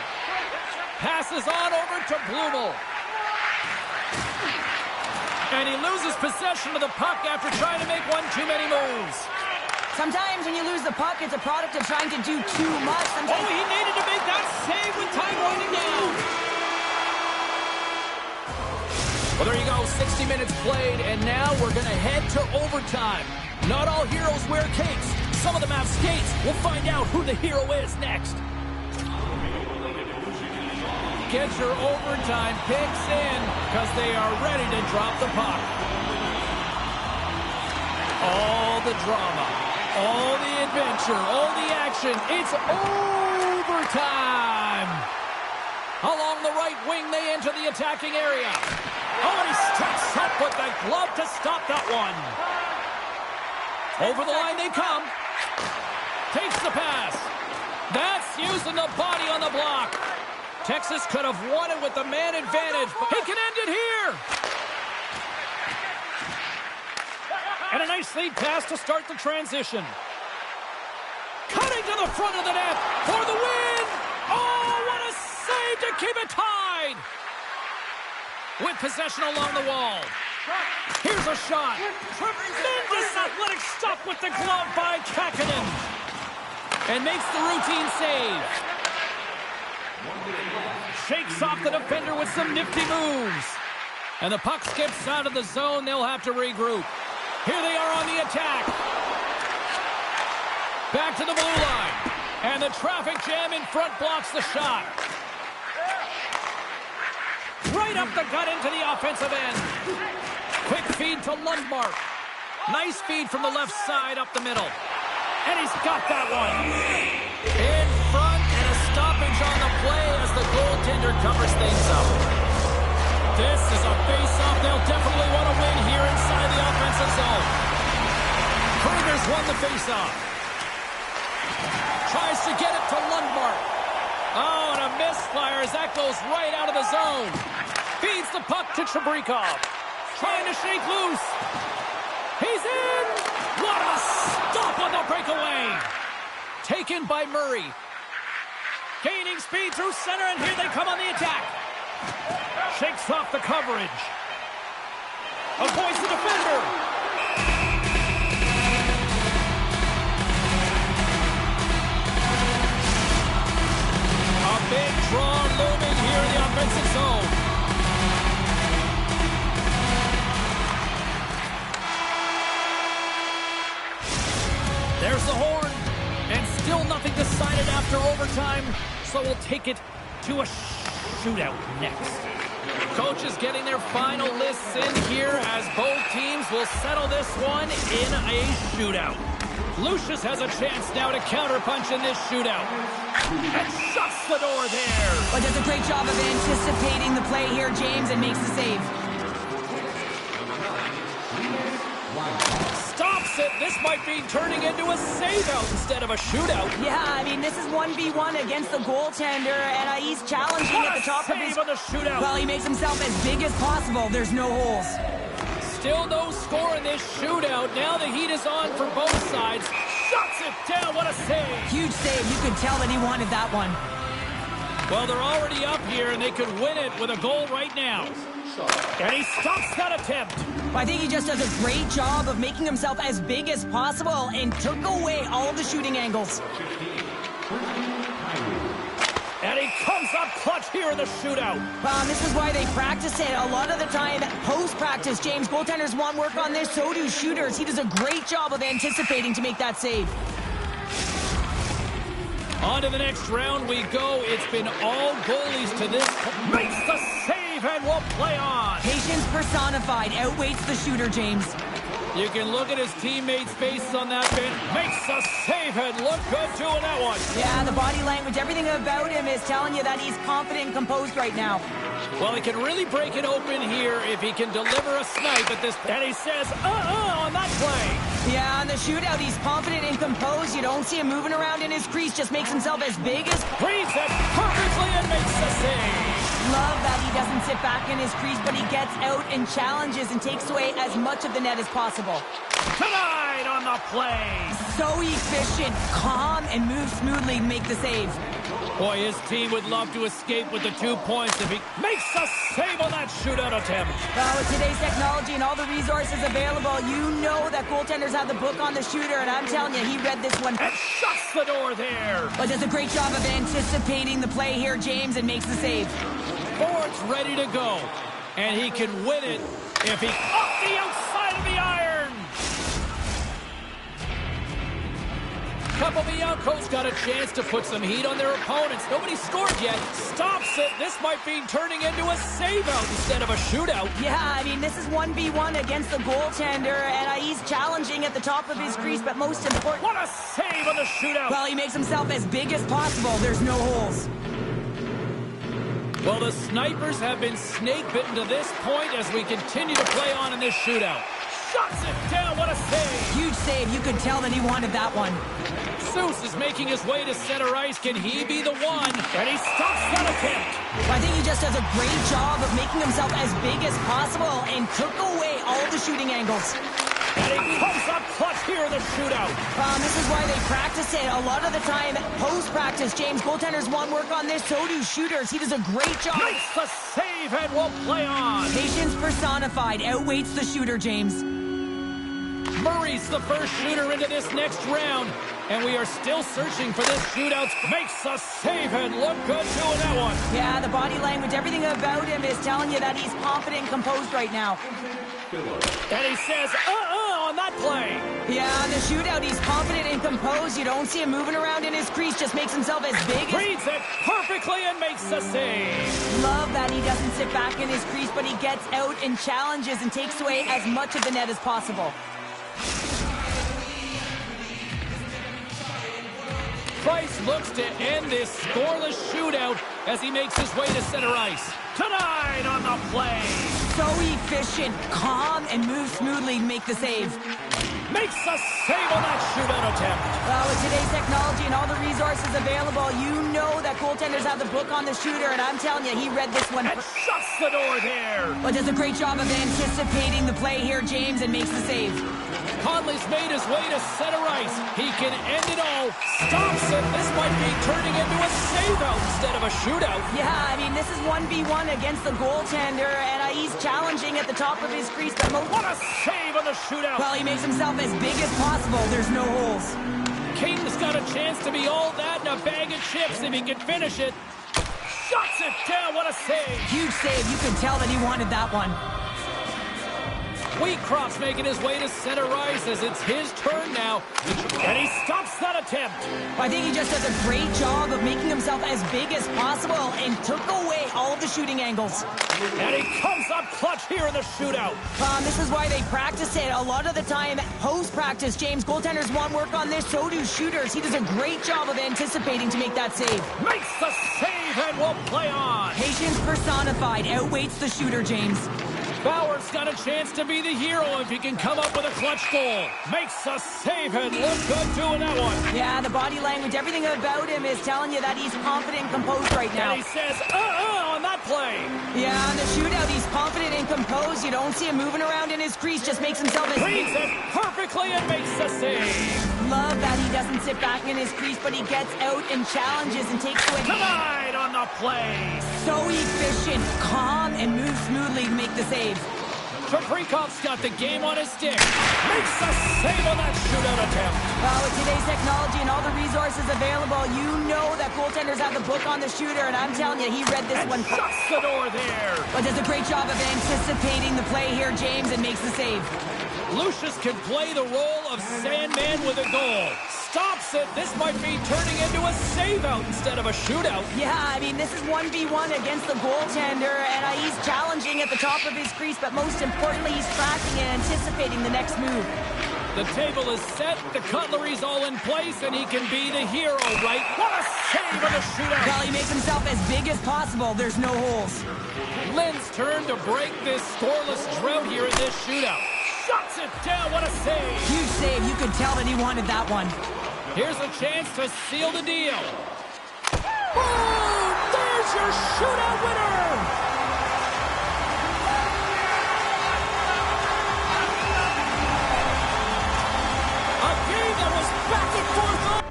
Passes on over to Blumel. And he loses possession of the puck after trying to make one too many moves. Sometimes when you lose the puck, it's a product of trying to do too much. Sometimes he needed to make that save with time winding down. Well, there you go, 60 minutes played, and now we're going to head to overtime. Not all heroes wear capes. Some of them have skates. We'll find out who the hero is next. Get your overtime picks in, because they are ready to drop the puck. All the drama, all the adventure, all the action. It's overtime. Along the right wing, they enter the attacking area. Oh, and he steps up with the glove to stop that one. Over the line they come. Takes the pass. That's using the body on the block. Texas could have won it with the man advantage, but he can end it here. And a nice lead pass to start the transition. Cutting to the front of the net for the win. Oh, what a save to keep it tied. With possession along the wall. Here's a shot. Tremendous athletic stop with the glove by Kakkonen. And makes the routine save. Shakes off the defender with some nifty moves. And the puck skips out of the zone. They'll have to regroup. Here they are on the attack. Back to the blue line. And the traffic jam in front blocks the shot. Right up the gut into the offensive end. Quick feed to Lundmark. Nice feed from the left side up the middle. And he's got that one. In front, and a stoppage on the play as the goaltender covers things up. This is a face-off they'll definitely want to win here inside the offensive zone. Kruger's won the face-off. Tries to get it to Lundmark. Oh, and a misfire as that goes right out of the zone. Feeds the puck to Chebrikov. Trying to shake loose. He's in! What a stop on the breakaway! Taken by Murray. Gaining speed through center, and here they come on the attack. Shakes off the coverage. Avoids the defender. A big draw looming here in the offensive zone. There's the horn, and still nothing decided after overtime, so we'll take it to a shootout next. Coaches getting their final lists in here as both teams will settle this one in a shootout. Lucius has a chance now to counterpunch in this shootout. And shuts the door there. But does a great job of anticipating the play here, James, and makes the save. Stops it. This might be turning into a save-out instead of a shootout. Yeah, I mean, this is 1v1 against the goaltender, and he's challenging at the top of his... on the shootout. Well, he makes himself as big as possible. There's no holes. Still no score in this shootout. Now the heat is on for both sides. Shuts it down. What a save. Huge save. You could tell that he wanted that one. Well, they're already up here, and they could win it with a goal right now. And he stops that attempt. I think he just does a great job of making himself as big as possible and took away all the shooting angles. And he comes up clutch here in the shootout. This is why they practice it. A lot of the time, post-practice, James, goaltenders want work on this, so do shooters. He does a great job of anticipating to make that save. On to the next round we go. It's been all goalies to this. Makes the save and will play on. Patience personified outweighs the shooter, James. You can look at his teammates' faces on that bench. Makes the save and look good doing that one. Yeah, the body language, everything about him is telling you that he's confident and composed right now. Well, he can really break it open here if he can deliver a snipe at this. And he says, on that play. Yeah, on the shootout, he's confident and composed. You don't see him moving around in his crease. Just makes himself as big as... Reads it perfectly and makes the save. Love that he doesn't sit back in his crease, but he gets out and challenges and takes away as much of the net as possible. Tonight on the play. So efficient, calm, and moves smoothly to make the save. Boy, his team would love to escape with the 2 points if he makes a save on that shootout attempt. Well, with today's technology and all the resources available, you know that goaltenders have the book on the shooter, and I'm telling you, he read this one. And shuts the door there. But does a great job of anticipating the play here, James, and makes the save. Forward's ready to go, and he can win it if he off the outside of the iron. Capobianco's got a chance to put some heat on their opponents. Nobody scored yet. Stops it. This might be turning into a save-out instead of a shootout. Yeah, I mean, this is 1v1 against the goaltender, and he's challenging at the top of his crease, but most important... What a save on the shootout! Well, he makes himself as big as possible. There's no holes. Well, the snipers have been snake-bitten to this point as we continue to play on in this shootout. Shuts it down. What a save! Huge save. You could tell that he wanted that one. Seuss is making his way to center ice. Can he be the one? And he stops that attempt. I think he just does a great job of making himself as big as possible and took away all the shooting angles. And he comes up clutch here in the shootout. This is why they practice it. A lot of the time, post-practice, James, goaltenders want work on this, so do shooters. He does a great job. Makes the save and will play on. Patience personified outweighs the shooter, James. Murray's the first shooter into this next round, and we are still searching for this shootout. Makes a save and look good doing that one. Yeah, the body language, everything about him is telling you that he's confident and composed right now. And he says, on that play. Yeah, on the shootout, he's confident and composed. You don't see him moving around in his crease, just makes himself as big as... Reads it perfectly and makes the save. Love that he doesn't sit back in his crease, but he gets out and challenges and takes away as much of the net as possible. Price looks to end this scoreless shootout as he makes his way to center ice. Tonight on the play. So efficient, calm, and moves smoothly to make the save. Makes a save on that shootout attempt. Well, with today's technology and all the resources available, you know that goaltenders have the book on the shooter, and I'm telling you, he read this one. And shuts the door there. But does a great job of anticipating the play here, James, and makes the save. Conley's made his way to center ice. He can end it all. Stops it. This might be turning into a save-out instead of a shootout. Yeah, I mean, this is 1v1 against the goaltender, and he's challenging at the top of his crease. But what a save on the shootout. Well, he makes himself as big as possible. There's no holes. King's got a chance to be all that and a bag of chips if he can finish it. Shuts it down. What a save. Huge save. You can tell that he wanted that one. Wheatcroft's making his way to center ice as it's his turn now. And he stops that attempt. I think he just does a great job of making himself as big as possible and took away all of the shooting angles. And he comes up clutch here in the shootout. This is why they practice it. A lot of the time, post-practice, James, goaltenders want work on this, so do shooters. He does a great job of anticipating to make that save. Makes the save and will play on. Patience personified outweighs the shooter, James. Bauer's got a chance to be the hero if he can come up with a clutch goal. Makes a save and look good doing that one. Yeah, the body language, everything about him is telling you that he's confident and composed right now. And he says, on that play. Yeah, on the shootout, he's confident and composed. You don't see him moving around in his crease, just makes himself as... Reads it perfectly and makes the save. love that he doesn't sit back in his crease, but he gets out and challenges and takes away. Denied on the play. So efficient, calm, and moves smoothly to make the save. Fabrikov's got the game on his stick. Makes a save on that shootout attempt. Well, with today's technology and all the resources available, you know that goaltenders have the book on the shooter, and I'm telling you, he read this And one. shuts the door there. But does a great job of anticipating the play here, James, and makes the save. Lucius can play the role of Sandman with a goal. Stops it. This might be turning into a save-out instead of a shootout. Yeah, I mean, this is 1v1 against the goaltender, and he's challenging at the top of his crease, but most importantly, he's tracking and anticipating the next move. The table is set, the cutlery's all in place, and he can be the hero, right? What a save on the shootout! Well, he makes himself as big as possible. There's no holes. Lynn's turn to break this scoreless drought here in this shootout. Shuts it down, what a save! Huge save, you could tell that he wanted that one. Here's a chance to seal the deal. Boom! There's your shootout winner! A game that was back and forth.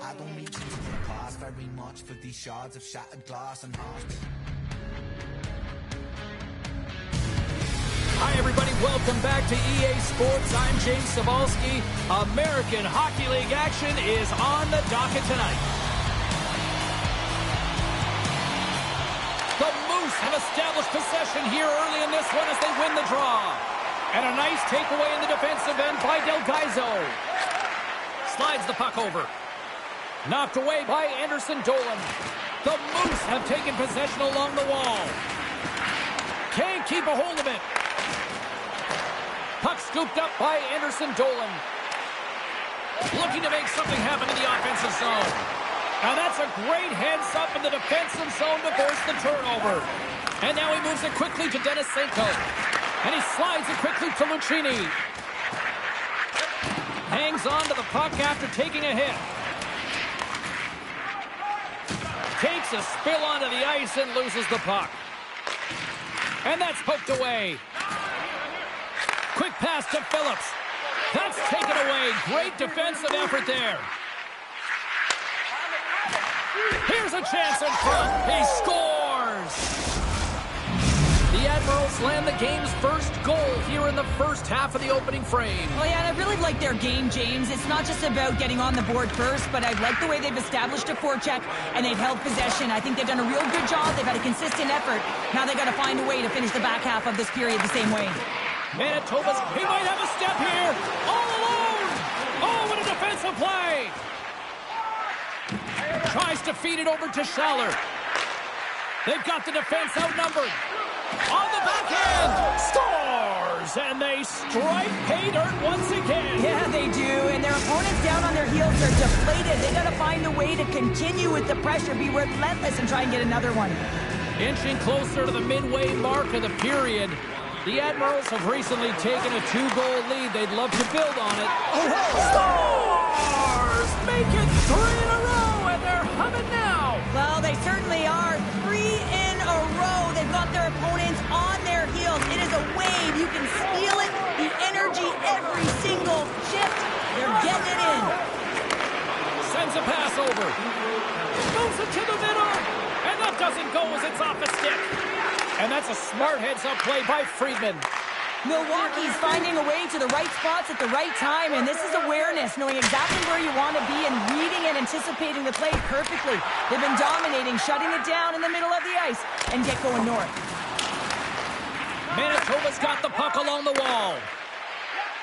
I don't need you to pass very much for these shards of shattered glass and harsh. Hi, everybody. Welcome back to EA Sports. I'm James Cebulski. American Hockey League action is on the docket tonight. The Moose have established possession here early in this one as they win the draw. And a nice takeaway in the defensive end by Del Gaizo. Slides the puck over. Knocked away by Anderson Dolan. The Moose have taken possession along the wall. Can't keep a hold of it. Puck scooped up by Anderson Dolan. Looking to make something happen in the offensive zone. And that's a great heads-up in the defensive zone to force the turnover. And now he moves it quickly to Denisenko. And he slides it quickly to Lucchini. Hangs on to the puck after taking a hit. Takes a spill onto the ice and loses the puck. And that's poked away. Quick pass to Phillips. That's taken away. Great defensive effort there. Here's a chance in front. He scores! The Admirals land the game's first goal here in the first half of the opening frame. Well, yeah, and I really like their game, James. It's not just about getting on the board first, but I like the way they've established a forecheck and they've held possession. I think they've done a real good job. They've had a consistent effort. Now they've got to find a way to finish the back half of this period the same way. Manitoba's, he might have a step here. All alone. Oh, what a defensive play. Tries to feed it over to Schaller. They've got the defense outnumbered. On the backhand. Scores. And they strike pay dirt once again. Yeah, they do. And their opponents down on their heels are deflated. They got to find a way to continue with the pressure, be relentless, and try and get another one. Inching closer to the midway mark of the period. The Admirals have recently taken a 2-goal lead. They'd love to build on it. Scores! Make it 3 in a row, and they're humming now. Well, they certainly are. 3 in a row. They've got their opponents on their heels. It is a wave. You can feel it. The energy every single shift. They're getting it in. Sends a pass over. Moves it to the middle. And that doesn't go as it's off the stick. And that's a smart heads-up play by Friedman. Milwaukee's finding a way to the right spots at the right time, and this is awareness, knowing exactly where you want to be and reading and anticipating the play perfectly. They've been dominating, shutting it down in the middle of the ice, and get going north. Manitoba's got the puck along the wall.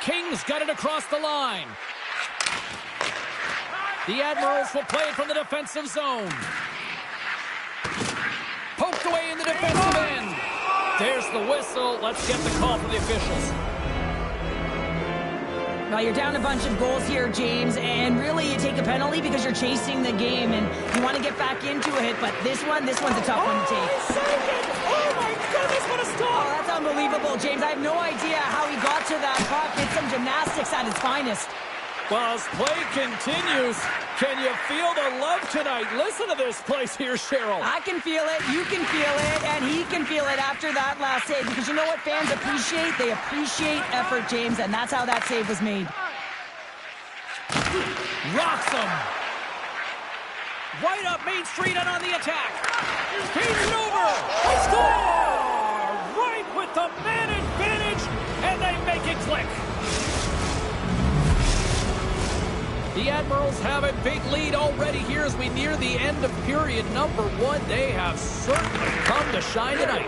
King's got it across the line. The Admirals will play it from the defensive zone. Poked away in the defensive end. There's the whistle. Let's get the call from the officials. Well, you're down a bunch of goals here, James, and really you take a penalty because you're chasing the game and you want to get back into it, but this one's a tough one to take. Oh my goodness, what a Oh, stop! that's unbelievable, James. I have no idea how he got to that puck. It's some gymnastics at its finest. Well, as play continues, can you feel the love tonight? Listen to this place here, Cheryl. I can feel it, you can feel it, and he can feel it after that last save. Because you know what fans appreciate? They appreciate effort, James, and that's how that save was made. Rocks him. Right up Main Street and on the attack. He's it over. Score! Right with the man advantage, and they make it click. The Admirals have a big lead already here as we near the end of period number 1. They have certainly come to shine tonight.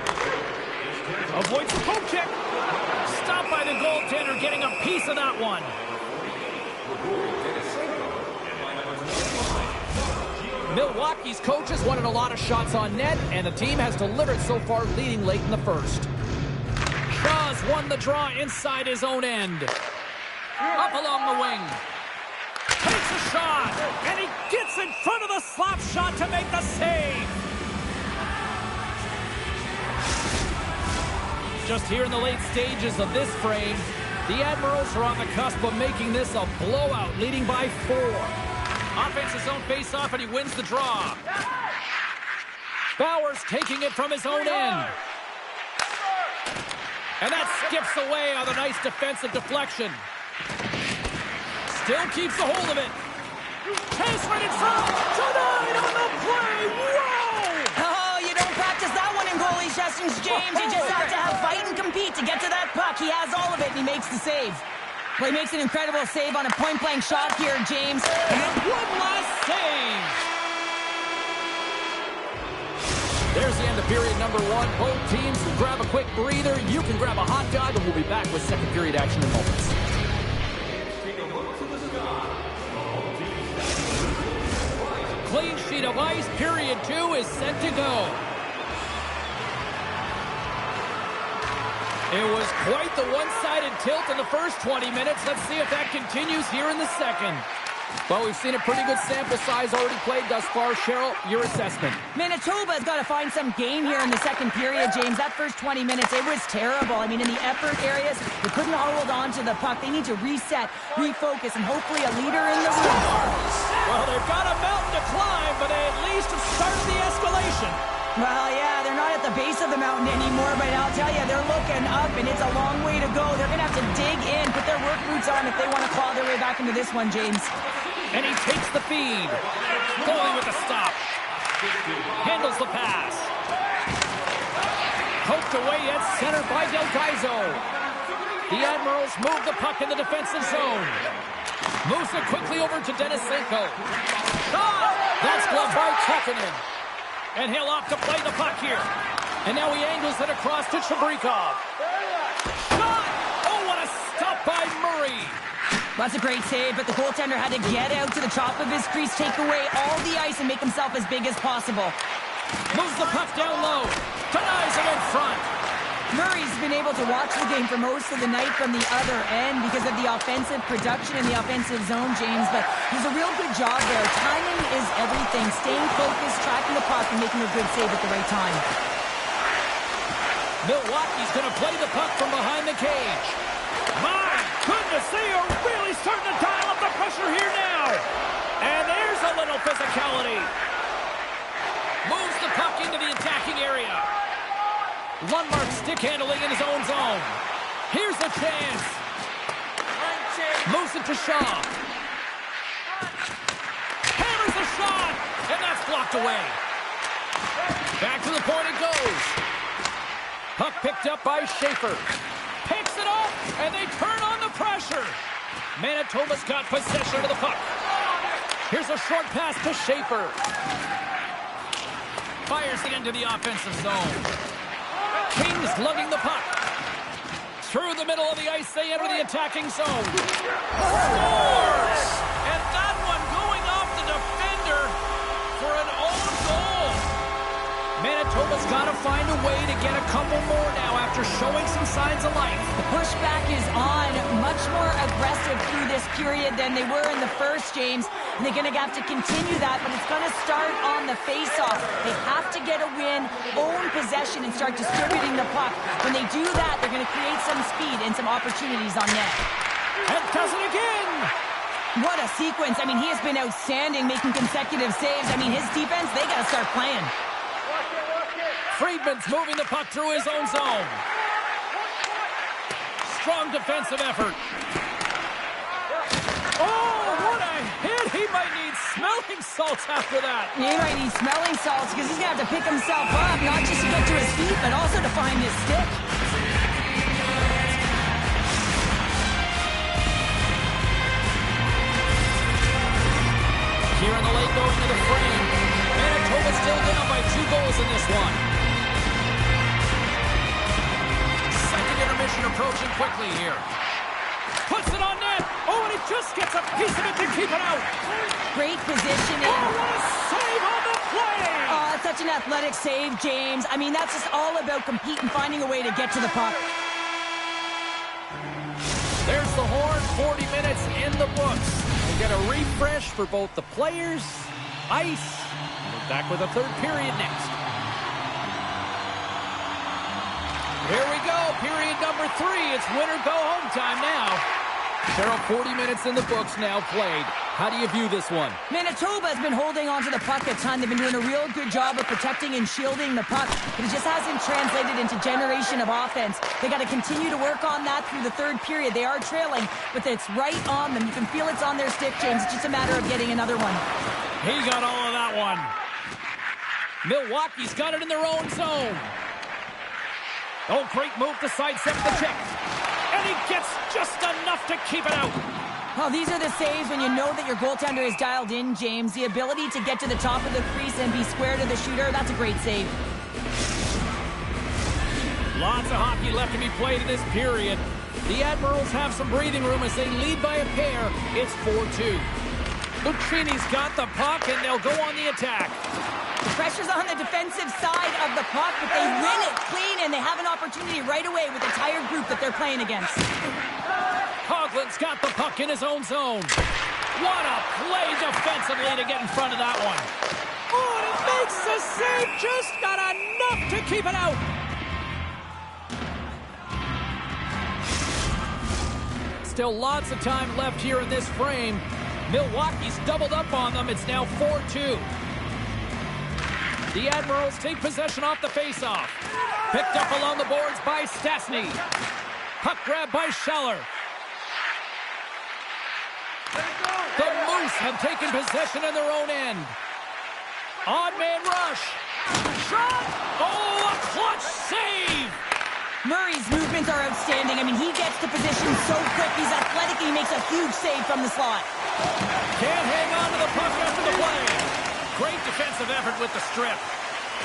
Avoids the poke check. Stopped by the goaltender, getting a piece of that one. Milwaukee's coaches wanted a lot of shots on net, and the team has delivered so far, leading late in the first. Shaw's won the draw inside his own end. Up along the wing. Takes a shot, and he gets in front of the slap shot to make the save. Just here in the late stages of this frame, the Admirals are on the cusp of making this a blowout, leading by 4. Offense his own face-off, and he wins the draw. Bowers taking it from his own end. And that skips away on a nice defensive deflection. Still keeps a hold of it. Chase right in front. Tonight on the play. Whoa! Oh, you don't practice that one in goalie sessions, James. You just have to have fight and compete to get to that puck. He has all of it, and he makes the save. Well, he makes an incredible save on a point-blank shot here, James. And one last save. There's the end of period number 1. Both teams will grab a quick breather. You can grab a hot dog, and we'll be back with second period action in moments. Clean sheet of ice. Period 2 is set to go. It was quite the one-sided tilt in the first 20 minutes. Let's see if that continues here in the second. Well, we've seen a pretty good sample size already played thus far. Cheryl, your assessment. Manitoba's got to find some game here in the second period, James. That first 20 minutes, it was terrible. I mean, in the effort areas, they couldn't hold on to the puck. They need to reset, refocus, and hopefully a leader in the room. Well, they've got a mountain to climb, but they at least have started the escalation. Well, yeah, they're not at the base of the mountain anymore, but I'll tell you, they're looking up, and it's a long way to go. They're going to have to dig in, put their work boots on if they want to claw their way back into this one, James. And he takes the feed. Goalie with the stop. Handles the pass. Poked away at center by Del Gaizo. The Admirals move the puck in the defensive zone. Moves it quickly over to Denisenko. Shot! That's gloved by Kekkonen. And he'll opt to play the puck here. And now he angles it across to Chabrikov. Shot! Oh, what a stop by Murray. That's a great save, but the goaltender had to get out to the top of his crease, take away all the ice, and make himself as big as possible. Moves the puck down low. Denies him in front. Murray's been able to watch the game for most of the night from the other end because of the offensive production in the offensive zone, James, but he's a real good job there. Timing is everything. Staying focused, tracking the puck, and making a good save at the right time. Milwaukee's going to play the puck from behind the cage. My goodness, they are really starting to dial up the pressure here now. And there's a little physicality. Moves the puck into the attacking area. Lundmark stick handling in his own zone. Here's a chance. Moves it to Shaw. Hammers the shot. And that's blocked away. Back to the point it goes. Puck picked up by Schaefer. Picks it up, and they turn on the pressure. Manitoba's got possession of the puck. Here's a short pass to Schaefer. Fires it into the offensive zone. Kings lugging the puck. Through the middle of the ice, they enter the attacking zone. Scores! And that one going off the defender for an own goal. Manitoba's got a find a way to get a couple more now after showing some signs of life. The pushback is on, much more aggressive through this period than they were in the first, James. And they're going to have to continue that, but it's going to start on the face-off. They have to get a win, own possession, and start distributing the puck. When they do that, they're going to create some speed and some opportunities on net. And does it again! What a sequence. I mean, he has been outstanding, making consecutive saves. I mean, his defense, they got to start playing. Friedman's moving the puck through his own zone. Strong defensive effort. Oh, what a hit! He might need smelling salts after that. He might need smelling salts because he's going to have to pick himself up, not just to get to his feet, but also to find his stick. Here in the late going to the frame. Manitoba still down by 2 goals in this one. Second intermission approaching quickly here. Puts it on net. Oh, and he just gets a piece of it to keep it out. Great positioning. Oh, what a save on the play. Oh, that's such an athletic save, James. I mean, that's just all about competing, finding a way to get to the puck. There's the horn. 40 minutes in the books. We get a refresh for both the players, ice. We're back with a third period next. Here we go, period number 3. It's win or go home time now. There are 40 minutes in the books now played. How do you view this one? Manitoba has been holding on to the puck at times. They've been doing a real good job of protecting and shielding the puck, but it just hasn't translated into generation of offense. They got to continue to work on that through the third period. They are trailing, but it's right on them. You can feel it's on their stick, James. It's just a matter of getting another one. He got all of that one. Milwaukee's got it in their own zone. Oh, great move to sidestep the check. And he gets just enough to keep it out. Oh, these are the saves when you know that your goaltender is dialed in, James. The ability to get to the top of the crease and be square to the shooter, that's a great save. Lots of hockey left to be played in this period. The Admirals have some breathing room as they lead by a pair. It's 4-2. Lucchini's got the puck, and they'll go on the attack. The pressure's on the defensive side of the puck, but they win it clean, and they have an opportunity right away with the entire group that they're playing against. Coughlin's got the puck in his own zone. What a play defensively to get in front of that one. Oh, and he makes the save. Just got enough to keep it out. Still lots of time left here in this frame. Milwaukee's doubled up on them. It's now 4-2. The Admirals take possession off the faceoff. Picked up along the boards by Stastny. Puck grab by Scheller. The Moose have taken possession in their own end. Odd man rush. Shot! Oh, a clutch save! Murray's movements are outstanding. I mean, he gets to position so quick. He's athletic. He makes a huge save from the slot. Can't hang on to the puck after the play. Great defensive effort with the strip.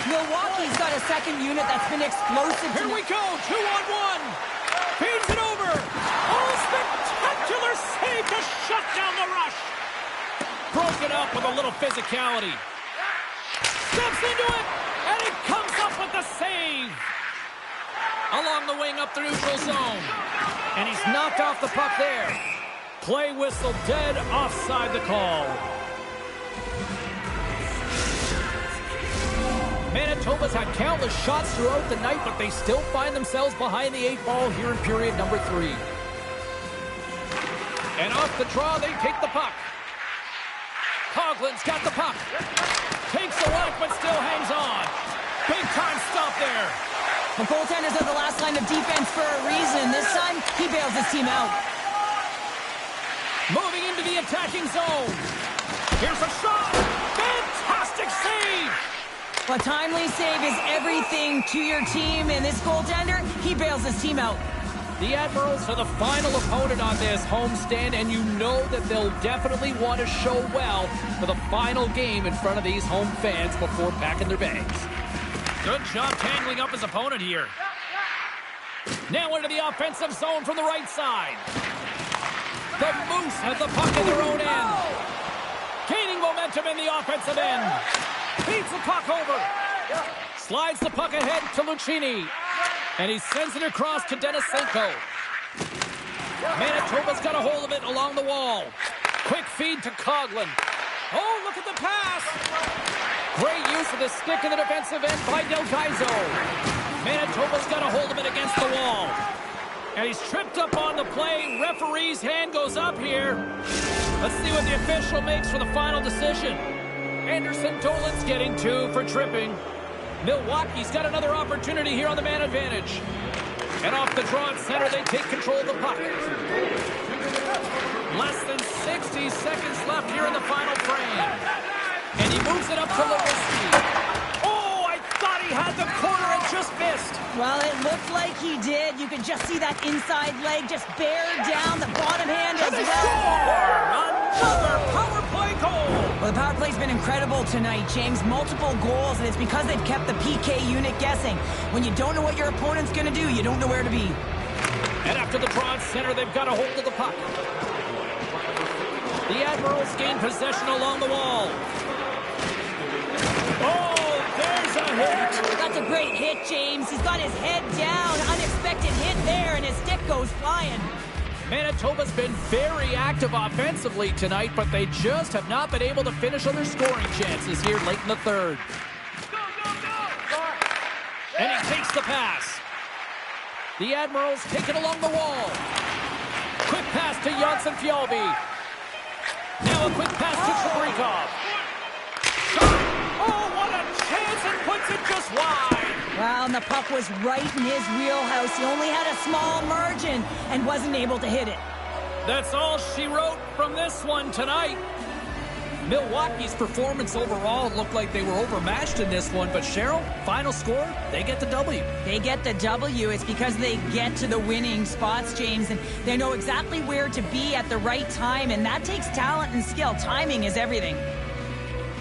Milwaukee's got a second unit that's been explosive. Here we go, 2-on-1. Feeds it over. Oh, spectacular save to shut down the rush. Broken up with a little physicality. Steps into it, and he comes up with the save. Along the wing up the neutral zone. And he's knocked off the puck there. Play whistle dead, offside the call. Manitoba's had countless shots throughout the night, but they still find themselves behind the 8 ball here in period number 3. And off the draw, they take the puck. Coughlin's got the puck. Takes the whack, but still hangs on. Big time stop there. The goaltenders are the last line of defense for a reason. This time, he bails his team out. Moving into the attacking zone. Here's a shot. Fantastic save. A timely save is everything to your team, and this goaltender, he bails his team out. The Admirals are the final opponent on this homestand, and you know that they'll definitely want to show well for the final game in front of these home fans before packing their bags. Good job tangling up his opponent here. Now into the offensive zone from the right side. The Moose have the puck in their own end. Gaining momentum in the offensive end. Feeds the puck over. Slides the puck ahead to Lucchini. And he sends it across to Denisenko. Manitoba's got a hold of it along the wall. Quick feed to Coughlin. Oh, look at the pass. Great use of the stick in the defensive end by Del Gaizo. Manitoba's got a hold of it against the wall. And he's tripped up on the play. Referee's hand goes up here. Let's see what the official makes for the final decision. Anderson Dolan's getting 2 for tripping. Milwaukee's got another opportunity here on the man advantage. And off the draw at center, they take control of the puck. Less than 60 seconds left here in the final frame. And he moves it up to Lewinsky. Oh, I thought he had the corner and just missed. Well, it looked like he did. You can just see that inside leg just bear down the bottom hand as well. Another power play goal. Well, the power play's been incredible tonight, James. Multiple goals, and it's because they've kept the PK unit guessing. When you don't know what your opponent's going to do, you don't know where to be. And after the draw at center, they've got a hold of the puck. The Admirals gain possession along the wall. Oh, there's a hit. That's a great hit, James. He's got his head down. Unexpected hit there, and his stick goes flying. Manitoba's been very active offensively tonight, but they just have not been able to finish on their scoring chances here late in the third. And he takes the pass. The Admirals take it along the wall. Quick pass to Janssen Fjallby. Now a quick pass to Chabrikov. Oh, what a chance, and puts it just wide. Wow, and the puck was right in his wheelhouse. He only had a small margin and wasn't able to hit it. That's all she wrote from this one tonight. Milwaukee's performance overall looked like they were overmatched in this one, but Cheryl, final score, they get the W. They get the W. It's because they get to the winning spots, James, and they know exactly where to be at the right time, and that takes talent and skill. Timing is everything.